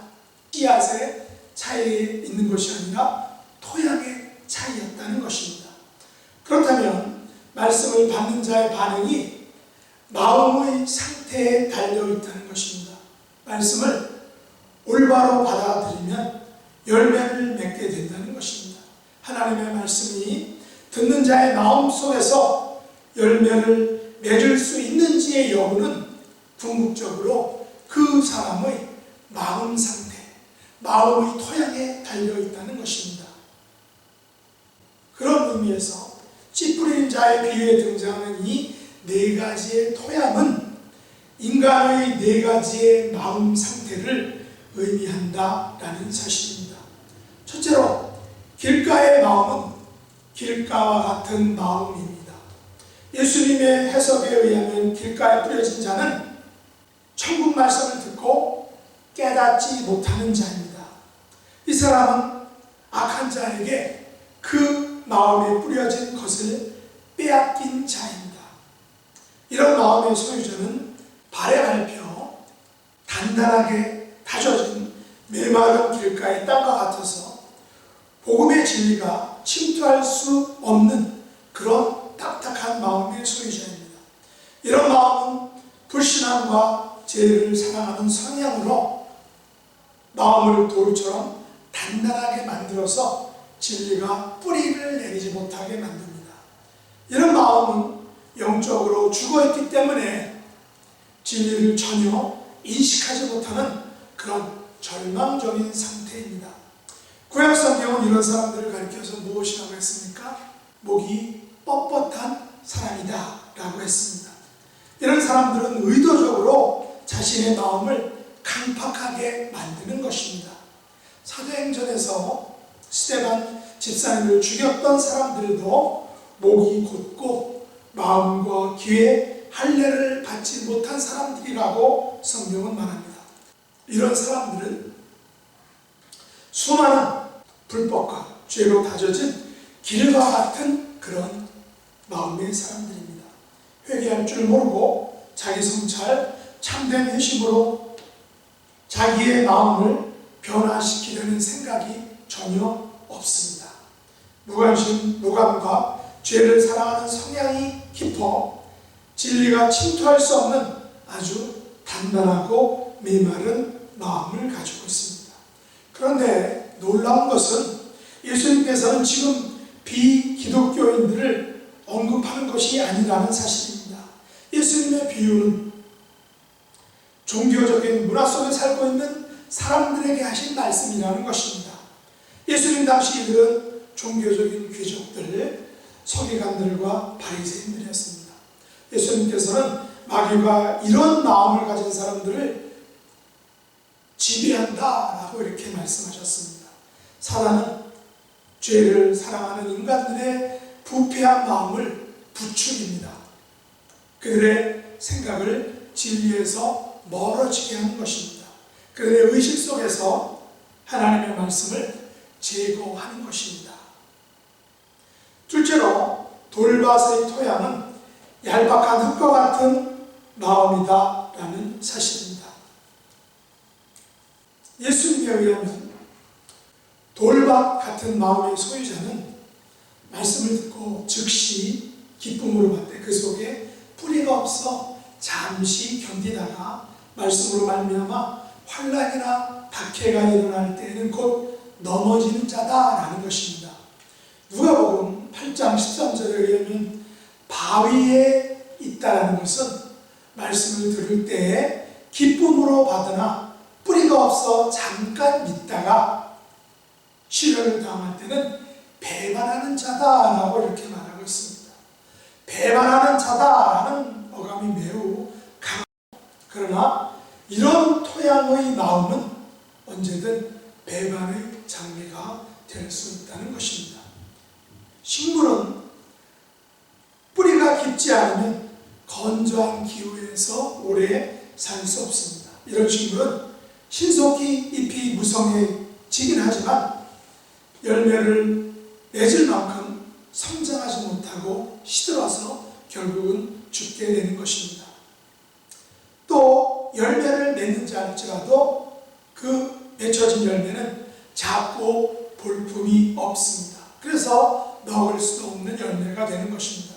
씨앗의 차이에 있는 것이 아니라 토양의 차이였다는 것입니다. 그렇다면 말씀을 받는 자의 반응이 마음의 상태에 달려있다는 것입니다. 말씀을 올바로 받아들이면 열매를 맺게 된다는 것입니다. 하나님의 말씀이 듣는 자의 마음 속에서 열매를 맺을 수 있는지의 여부는 궁극적으로 그 사람의 마음 상태, 마음의 토양에 달려있다는 것입니다. 그런 의미에서 씨 뿌리는 자의 비유에 등장하는 이 네 가지의 토양은 인간의 네 가지의 마음 상태를 의미한다라는 사실입니다. 첫째로 길가의 마음은 길가와 같은 마음입니다. 예수님의 해석에 의하면 길가에 뿌려진 자는 천국 말씀을 듣고 깨닫지 못하는 자입니다. 이 사람은 악한 자에게 그 마음에 뿌려진 것을 빼앗긴 자입니다. 이런 마음의 소유자는 발에 밟혀 단단하게 다져진 메마른 길가의 땅과 같아서 복음의 진리가 침투할 수 없는 그런 딱딱한 마음의 소유자입니다. 이런 마음은 불신앙과 죄를 사랑하는 성향으로 마음을 돌처럼 단단하게 만들어서 진리가 뿌리를 내리지 못하게 만듭니다. 이런 마음은 영적으로 죽어있기 때문에 진리를 전혀 인식하지 못하는 그런 절망적인 상태입니다. 구약 성경은 이런 사람들을 가리켜서 무엇이라고 했습니까? 목이 뻣뻣한 사람이다 라고 했습니다. 이런 사람들은 의도적으로 자신의 마음을 강팍하게 만드는 것입니다. 사도행전에서 스데반 집사님을 죽였던 사람들도 목이 곧고 마음과 귀에 할례를 받지 못한 사람들이라고 성경은 말합니다. 이런 사람들은 수많은 불법과 죄로 다져진 길과 같은 그런 마음의 사람들입니다. 회개할 줄 모르고 자기 성찰, 참된 회심으로 자기의 마음을 변화시키려는 생각이 전혀 없습니다. 무관심, 무감과 죄를 사랑하는 성향이 깊어 진리가 침투할 수 없는 아주 단단하고 메마른 마음을 가지고 있습니다. 그런데 놀라운 것은 예수님께서는 지금 비기독교인들을 언급하는 것이 아니라는 사실입니다. 예수님의 비유는 종교적인 문화 속에 살고 있는 사람들에게 하신 말씀이라는 것입니다. 예수님 당시 이들은 종교적인 귀족들, 서기관들과 바리새인들이었습니다. 예수님께서는 마귀가 이런 마음을 가진 사람들을 지배한다라고 이렇게 말씀하셨습니다. 사단은 죄를 사랑하는 인간들의 부패한 마음을 부추깁니다. 그들의 생각을 진리에서 멀어지게 하는 것입니다. 그들의 의식 속에서 하나님의 말씀을 제거하는 것입니다. 둘째로 돌밭의 토양은 얄팍한 흙과 같은 마음이다 라는 사실입니다. 예수님에 의하면 돌밭 같은 마음의 소유자는 말씀을 듣고 즉시 기쁨으로 받되 그 속에 뿌리가 없어 잠시 견디다가 말씀으로 말미암아 환난이나 박해가 일어날 때에는 곧 넘어지는 자다라는 것입니다. 누가복음 8장 13절에 의하면 바위에 있다라는 것은 말씀을 들을 때에 기쁨으로 받으나 뿌리가 없어 잠깐 있다가 시련을 당할 때는 배반하는 자다라고 이렇게 말하고 있습니다. 배반하는 자다라는 어감이 매우 강합니다. 그러나 이런 토양의 마음은 언제든 배반의 장미가 될 수 있다는 것입니다. 식물은 뿌리가 깊지 않으면 건조한 기후에서 오래 살 수 없습니다. 이런 식물은 신속히 잎이 무성해지긴 하지만 열매를 맺을 만큼 성장하지 못하고 시들어서 결국은 죽게 되는 것입니다. 또 열매를 맺는지 할지라도 그 맺혀진 열매는 작고 볼품이 없습니다. 그래서 먹을 수 없는 열매가 되는 것입니다.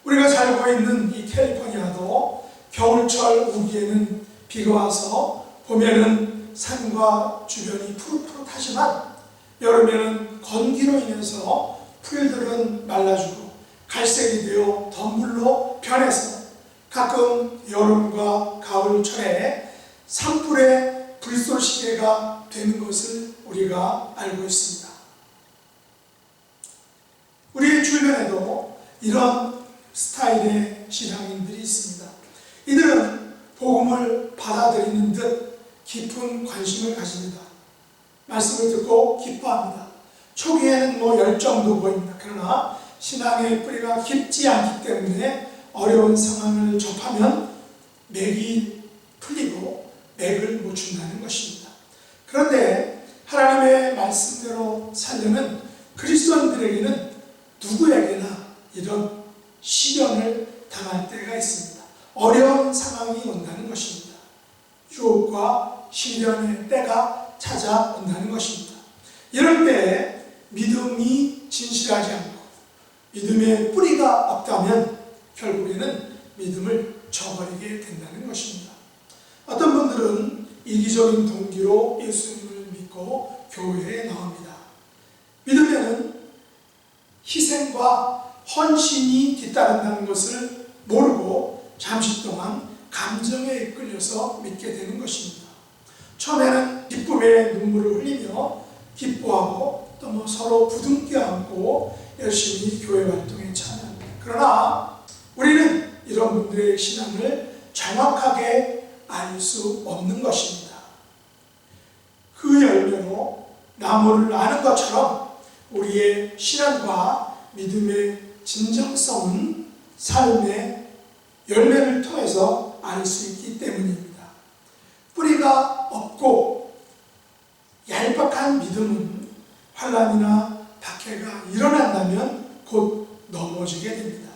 우리가 살고 있는 이 캘리포니아도 겨울철 우기에는 비가 와서 봄에는 산과 주변이 푸릇푸릇하지만 여름에는 건기로 인해서 풀들은 말라주고 갈색이 되어 덤불로 변해서 가끔 여름과 가을철에 산불의 불쏘시개가 되는 것을 우리가 알고 있습니다. 우리 주변에도 이런 스타일의 신앙인들이 있습니다. 이들은 복음을 받아들이는 듯 깊은 관심을 가집니다. 말씀을 듣고 기뻐합니다. 초기에는 열정도 보입니다. 그러나 신앙의 뿌리가 깊지 않기 때문에 어려운 상황을 접하면 맥이 풀리고 맥을 못 준다는 것입니다. 그런데 하나님의 말씀대로 살려는 그리스도인들에게는 누구에게나 이런 시련을 당할 때가 있습니다. 어려운 상황이 온다는 것입니다. 유혹과 시련의 때가 찾아온다는 것입니다. 이럴 때 믿음이 진실하지 않고 믿음의 뿌리가 없다면 결국에는 믿음을 저버리게 된다는 것입니다. 어떤 분들은 이기적인 동기로 예수님을 믿고 교회에 나옵니다. 믿음에는 희생과 헌신이 뒤따른다는 것을 모르고 잠시 동안 감정에 이끌려서 믿게 되는 것입니다. 처음에는 기쁨의 눈물을 흘리며 기뻐하고 또 서로 부둥켜 안고 열심히 교회 활동에 참여합니다. 그러나 우리는 이런 분들의 신앙을 정확하게 알 수 없는 것입니다. 그 열매로 나무를 아는 것처럼 우리의 신앙과 믿음의 진정성은 삶의 열매를 통해서 알 수 있기 때문입니다. 뿌리가 없고 얄팍한 믿음은 환난이나 박해가 일어난다면 곧 넘어지게 됩니다.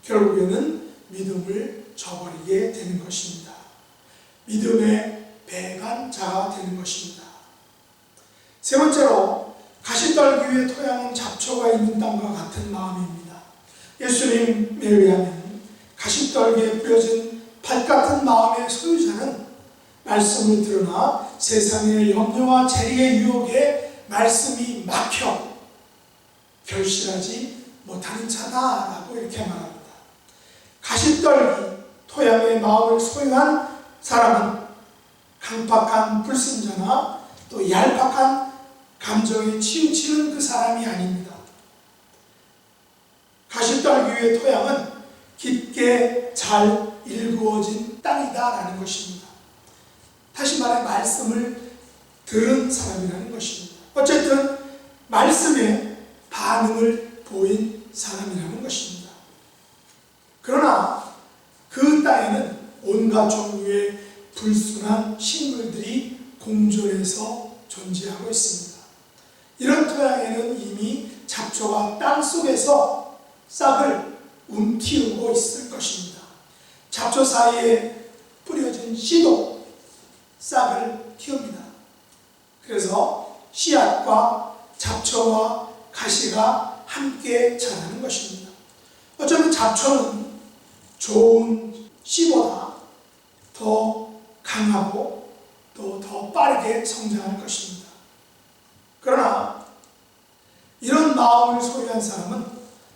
결국에는 믿음을 저버리게 되는 것입니다. 믿음의 배반자가 되는 것입니다. 세 번째로 가시떨기 위에 토양은 잡초가 있는 땅과 같은 마음입니다. 예수님에 의하면 가시떨기에 뿌려진 밭 같은 마음의 소유자는 말씀을 들으나 세상의 염려와 재리의 유혹에 말씀이 막혀 결실하지 못하는 자다라고 이렇게 말합니다. 가시떨기 토양의 마음을 소유한 사람은 강팍한 불신자나 또 얄팍한 감정에 치우치는 그 사람이 아닙니다. 가시떨기 위의 토양은 깊게 잘 일구어진 땅이다라는 것입니다. 다시 말해 말씀을 들은 사람이라는 것입니다. 어쨌든 말씀에 반응을 보인 사람이라는 것입니다. 그러나 그 땅에는 온갖 종류의 불순한 식물들이 공존해서 존재하고 있습니다. 이런 토양에는 이미 잡초가 땅 속에서 싹을 움키우고 있을 것입니다. 잡초 사이에 뿌려진 씨도 싹을 키웁니다. 그래서 씨앗과 잡초와 가시가 함께 자라는 것입니다. 어쩌면 잡초는 좋은 씨보다 더 강하고 또 더 빠르게 성장할 것입니다. 그러나 이런 마음을 소유한 사람은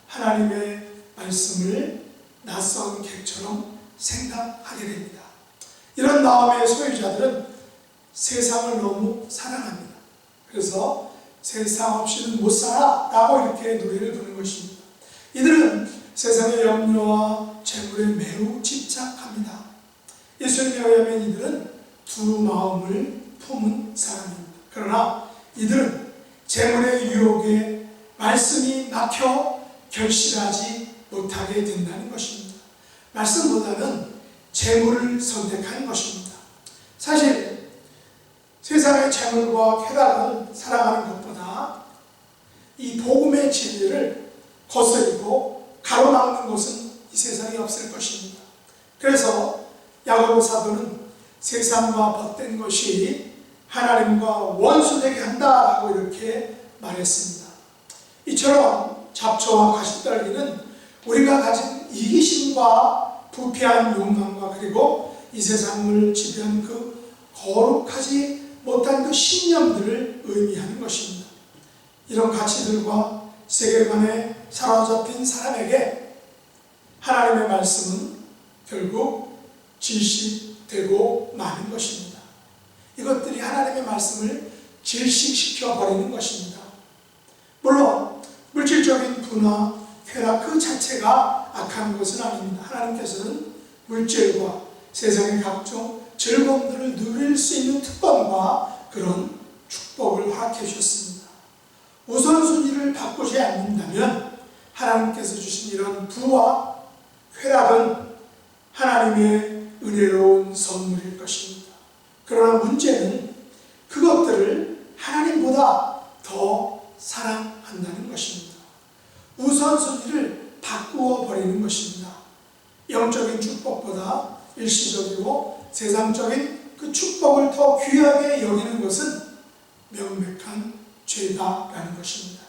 하나님의 말씀을 낯선 객처럼 생각하게 됩니다. 이런 마음의 소유자들은 세상을 너무 사랑합니다. 그래서 세상 없이는 못 살아 라고 이렇게 노래를 부르는 것입니다. 이들은 세상의 염려와 재물에 매우 집착합니다. 예수님에 의하면 이들은 두 마음을 품은 사람입니다. 그러나 이들은 재물의 유혹에 말씀이 막혀 결실하지 못하게 된다는 것입니다. 말씀보다는 재물을 선택하는 것입니다. 사실 세상의 재물과 쾌락을 사랑하는 것보다 이 복음의 진리를 거스르고 가로막는 것은 이 세상에 없을 것입니다. 그래서 야고보 사도는 세상과 벗된 것이 하나님과 원수되게 한다라고 이렇게 말했습니다. 이처럼 잡초와 가시떨기는 우리가 가진 이기심과 부패한 욕망과 그리고 이 세상을 지배한 그 거룩하지 못한 그 신념들을 의미하는 것입니다. 이런 가치들과 세계관에 사로잡힌 사람에게 하나님의 말씀은 결국 질식되고 마는 것입니다. 이것들이 하나님의 말씀을 질식시켜 버리는 것입니다. 물론 물질적인 부나 쾌락 그 자체가 악한 것은 아닙니다. 하나님께서는 물질과 세상의 각종 즐거움들을 누릴 수 있는 특권과 그런 축복을 허락해 주셨습니다. 우선순위를 바꾸지 않는다면 하나님께서 주신 이런 부와 쾌락은 하나님의 은혜로운 선물일 것입니다. 그러나 문제는 그것들을 하나님보다 더 사랑한다는 것입니다. 우선순위를 바꾸어 버리는 것입니다. 영적인 축복보다 일시적이고 세상적인 그 축복을 더 귀하게 여기는 것은 명백한 죄다라는 것입니다.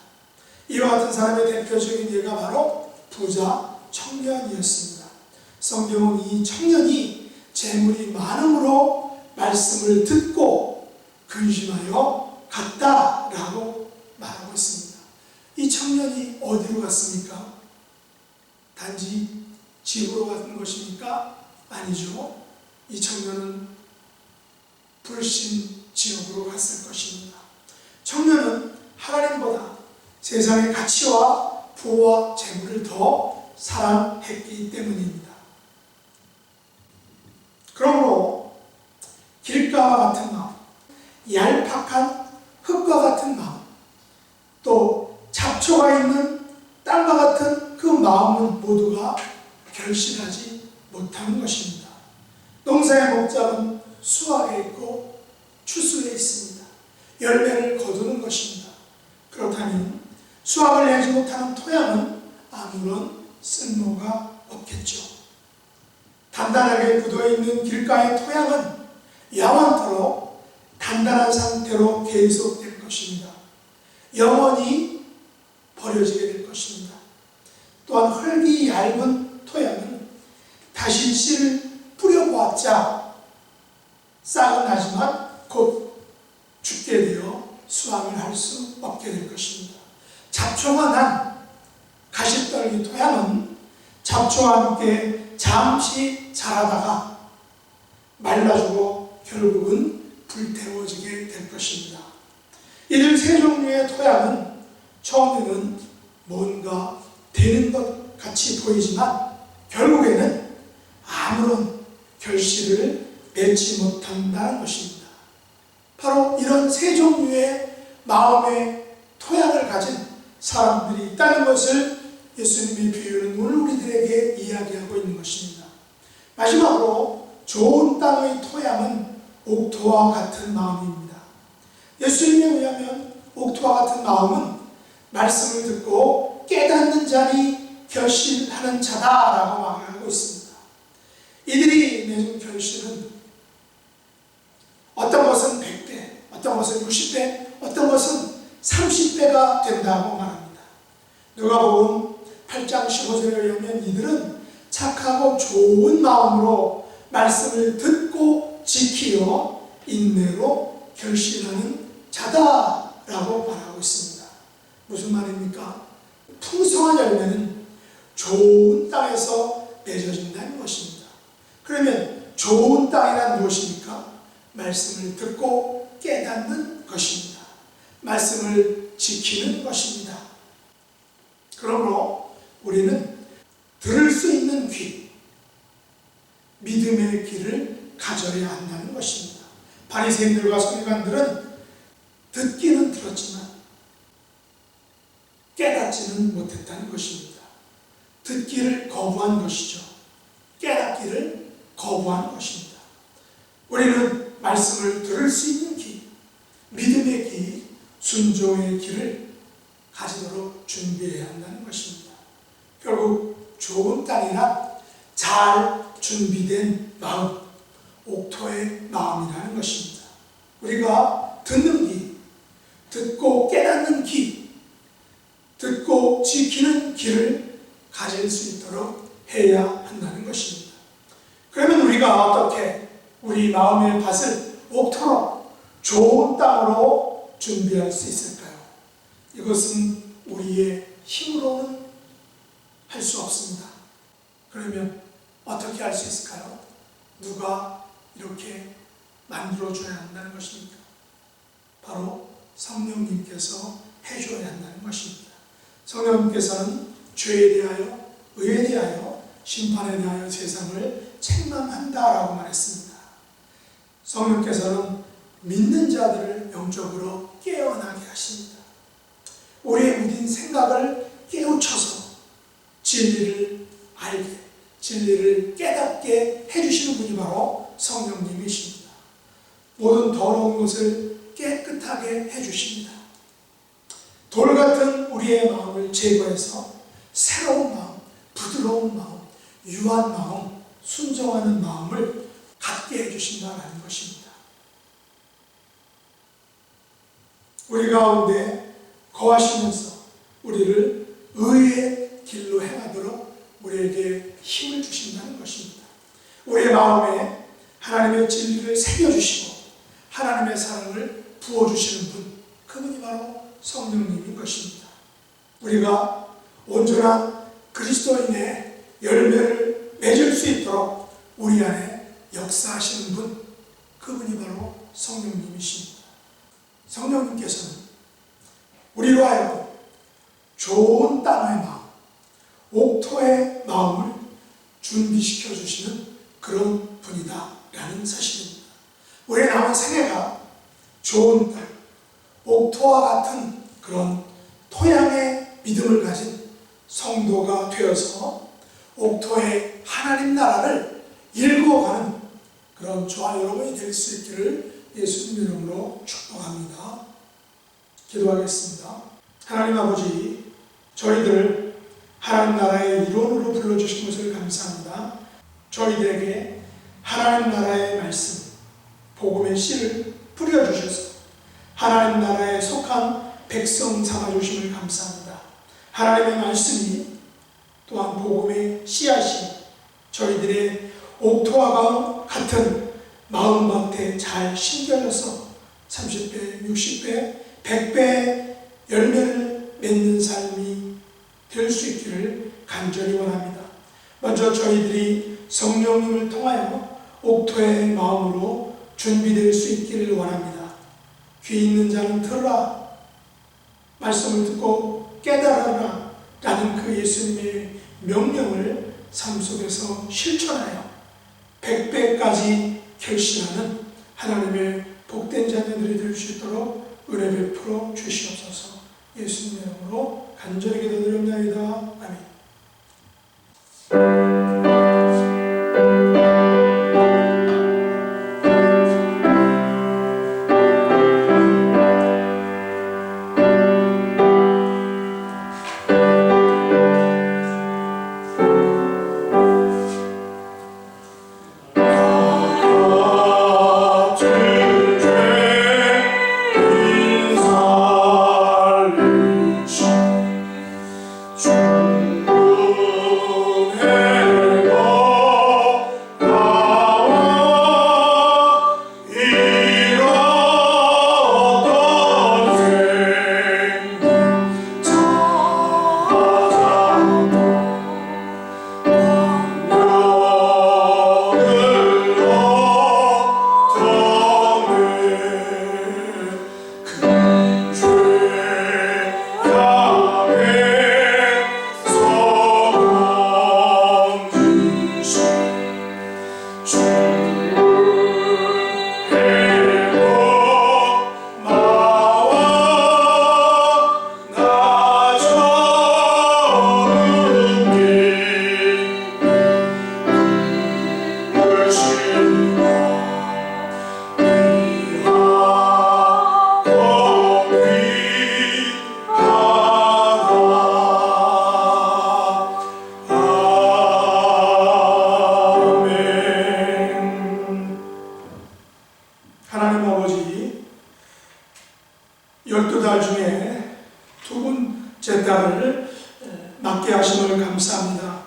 이와 같은 사람의 대표적인 예가 바로 부자 청년이었습니다. 성경은 이 청년이 재물이 많음으로 말씀을 듣고 근심하여 갔다라고 말하고 있습니다. 이 청년이 어디로 갔습니까? 단지 집으로 가는 것입니까? 아니죠. 이 청년은 불신 지옥으로 갔을 것입니다. 청년은 하나님보다 세상의 가치와 부와 재물을 더 사랑했기 때문입니다. 그러므로 길가와 같은 마음, 얄팍한 흙과 같은 마음, 또 잡초가 있는 땅과 같은 그 마음은 모두가 결실하지 못하는 것입니다. 농사의 목적은 수확에 있고 추수에 있습니다. 열매를 거두는 것입니다. 그렇다면 수확을 내지 못하는 토양은 아무런 쓸모가 없겠죠. 단단하게 굳어있는 길가의 토양은 영원토록 단단한 상태로 계속될 것입니다. 영원히 버려지게 될 것입니다. 또한 흙이 얇은 토양은 다시 씨를 뿌려보았자 싹은 나지만 곧 죽게 되어 수확을 할 수 없게 될 것입니다. 잡초가 난 가시떨기 토양은 잡초와 함께 잠시 자라다가 말라주고 결국은 불태워지게 될 것입니다. 이들 세 종류의 토양은 처음에는 뭔가 되는 것 같이 보이지만 결국에는 아무런 결실을 맺지 못한다는 것입니다. 바로 이런 세 종류의 마음의 토양을 가진 사람들이 있다는 것을 예수님의 비유는 오늘 우리들에게 이야기하고 있는 것입니다. 마지막으로 좋은 땅의 토양은 옥토와 같은 마음입니다. 예수님에 의하면 옥토와 같은 마음은 말씀을 듣고 깨닫는 자니 결실하는 자다라고 말하고 있습니다. 이들이 맺은 결실은 어떤 것은 100배, 어떤 것은 60배, 어떤 것은 30배가 된다고 말합니다. 누가복음 8장 15절에 의하면 이들은 착하고 좋은 마음으로 말씀을 듣고 지키어 인내로 결실하는 자다라고 말하고 있습니다. 무슨 말입니까? 풍성한 열매는 좋은 땅에서 맺어진다는 것입니다. 그러면 좋은 땅이란 무엇입니까? 말씀을 듣고 깨닫는 것입니다. 말씀을 지키는 것입니다. 그러므로 우리는 들을 수 있는 귀, 믿음의 귀를 가져야 한다는 것입니다. 바리새인들과 서기관들은 듣기는 들었지만 깨닫지는 못했다는 것입니다. 듣기를 거부한 것이죠. 깨닫기를 거부한 것입니다. 우리는 말씀을 들을 수 있는 귀, 믿음의 귀, 순종의 귀를 가지도록 준비해야 한다는 것입니다. 결국 좋은 땅이란 잘 준비된 마음, 옥토의 마음이라는 것입니다. 우리가 듣는 귀, 듣고 깨닫는 귀, 듣고 지키는 귀를 가질 수 있도록 해야 한다는 것입니다. 그러면 우리가 어떻게 우리 마음의 밭을 옥토로 좋은 땅으로 준비할 수 있을까요? 이것은 우리의 힘으로는 할 수 없습니다. 그러면 어떻게 할 수 있을까요? 누가 이렇게 만들어줘야 한다는 것입니까? 바로 성령님께서 해줘야 한다는 것입니다. 성령님께서는 죄에 대하여, 의에 대하여, 심판에 대하여 세상을 책망한다라고 말했습니다. 성령께서는 믿는 자들을 영적으로 깨어나게 하십니다. 우리의 무딘 생각을 깨우쳐서 진리를 알게, 진리를 깨닫게 해주시는 분이 바로 성령님이십니다. 모든 더러운 것을 깨끗하게 해주십니다. 돌 같은 우리의 마음을 제거해서 새로운 마음, 부드러운 마음, 유한 마음, 순종하는 마음을 갖게 해주신다는 것입니다. 우리 가운데 거하시면서 우리를 의의 길로 행하도록 우리에게 힘을 주신다는 것입니다. 우리의 마음에 하나님의 진리를 새겨주시고 하나님의 사랑을 부어주시는 분, 그분이 바로 성령님인 것입니다. 우리가 온전한 그리스도인의 열매를 맺을 수 있도록 우리 안에 역사하시는 분, 그분이 바로 성령님이십니다. 성령님께서는 우리로 하여금 좋은 땅의 마음, 옥토의 마음을 준비시켜 주시는 그런 분이다 라는 사실입니다. 우리의 남은 생애가 좋은 땅, 옥토와 같은 그런 토양의 믿음을 가진 성도가 되어서 옥토의 하나님 나라를 일구어가는 그런 저와 여러분이 될 수 있기를 예수님 이름으로 축복합니다. 기도하겠습니다. 하나님 아버지, 저희들을 하나님 나라의 일원으로 불러주신 것을 감사합니다. 저희들에게 하나님 나라의 말씀, 복음의 씨를 뿌려주셔서 하나님 나라에 속한 백성 삼아주심을 감사합니다. 하나님의 말씀이 또한 복음의 씨앗이 저희들의 옥토와 같은 마음밭에 잘 심겨져서 30배, 60배, 100배의 열매를 맺는 삶이 될 수 있기를 간절히 원합니다. 먼저 저희들이 성령님을 통하여 옥토의 마음으로 준비될 수 있기를 원합니다. 귀 있는 자는 들으라, 말씀을 듣고 깨달아라 라는 그 예수님의 명령을 삶 속에서 실천하여 100배까지 결신하는 하나님의 복된 자녀들이 될 수 있도록 은혜 베풀어 주시옵소서. 예수님 이름으로 간절히 기도드립니다. 아멘. 하나님 아버지, 12달 중에 두 번째 달을 맞게 하심을 감사합니다.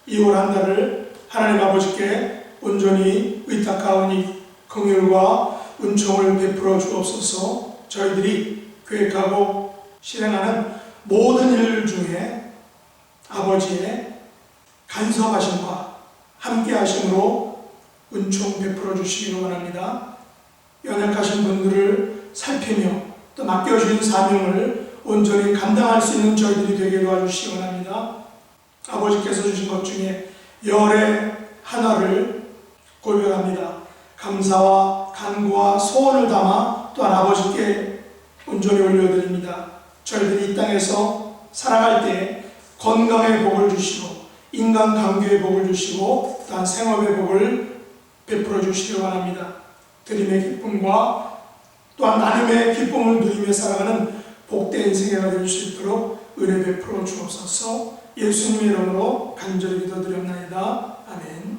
2월 한 달을 하나님 아버지께 온전히 의탁하오니 긍휼과 은총을 베풀어 주옵소서. 저희들이 계획하고 실행하는 모든 일 중에 아버지의 간섭하심과 함께 하심으로 은총 베풀어 주시기를 원합니다. 연약하신 분들을 살피며 또 맡겨주신 사명을 온전히 감당할 수 있는 저희들이 되게 도와주시기 원합니다. 아버지께서 주신 것 중에 열의 하나를 고백합니다. 감사와 간구와 소원을 담아 또한 아버지께 온전히 올려드립니다. 저희들이 이 땅에서 살아갈 때 건강의 복을 주시고 인간관계의 복을 주시고 또한 생업의 복을 베풀어 주시기 원합니다. 드림의 기쁨과 또한 나눔의 기쁨을 누리며 살아가는 복된 생애가 될 수 있도록 은혜 베풀어 주옵소서. 예수님의 이름으로 간절히 기도드렸나이다. 아멘.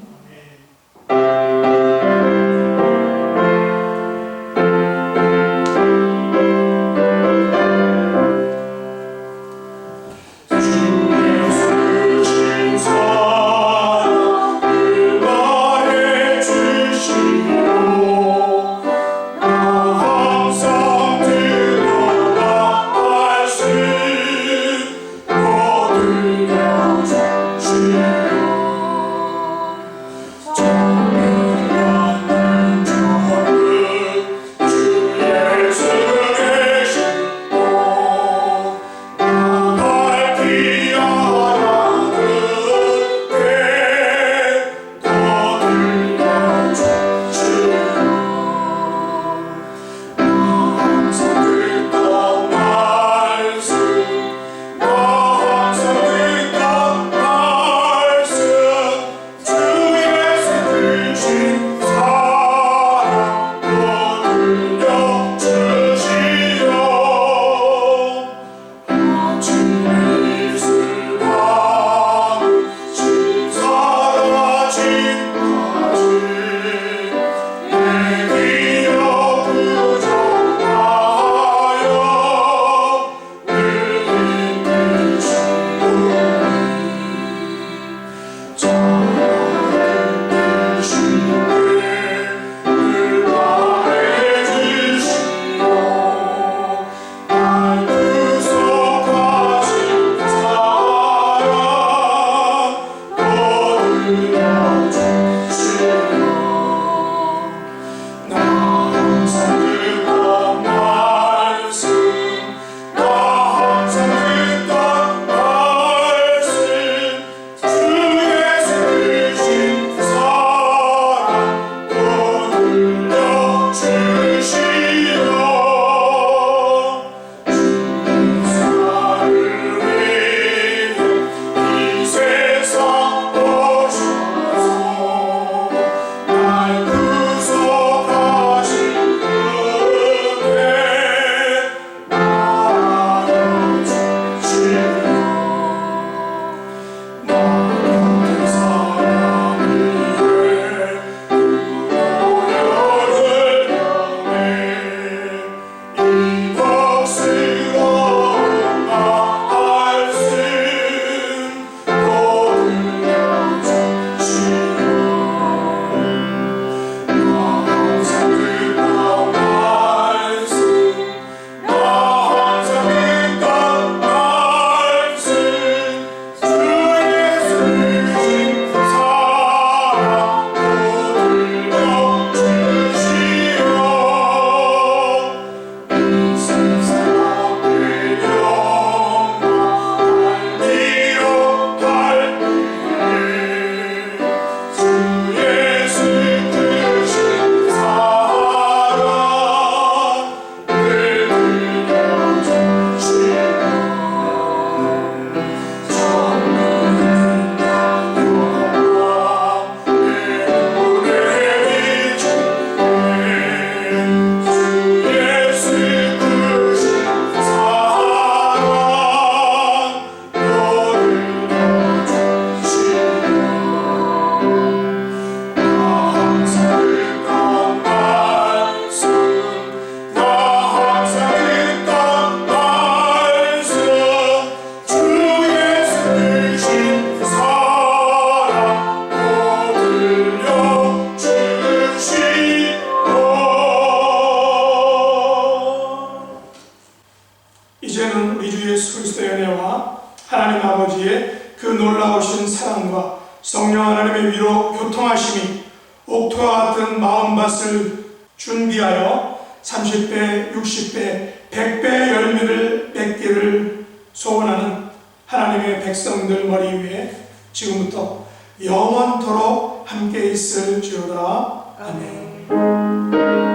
옥토와 같은 마음밭을 준비하여 30배, 60배, 100배 열매를 맺기를 소원하는 하나님의 백성들 머리 위에 지금부터 영원토록 함께 있을지어다. 아멘.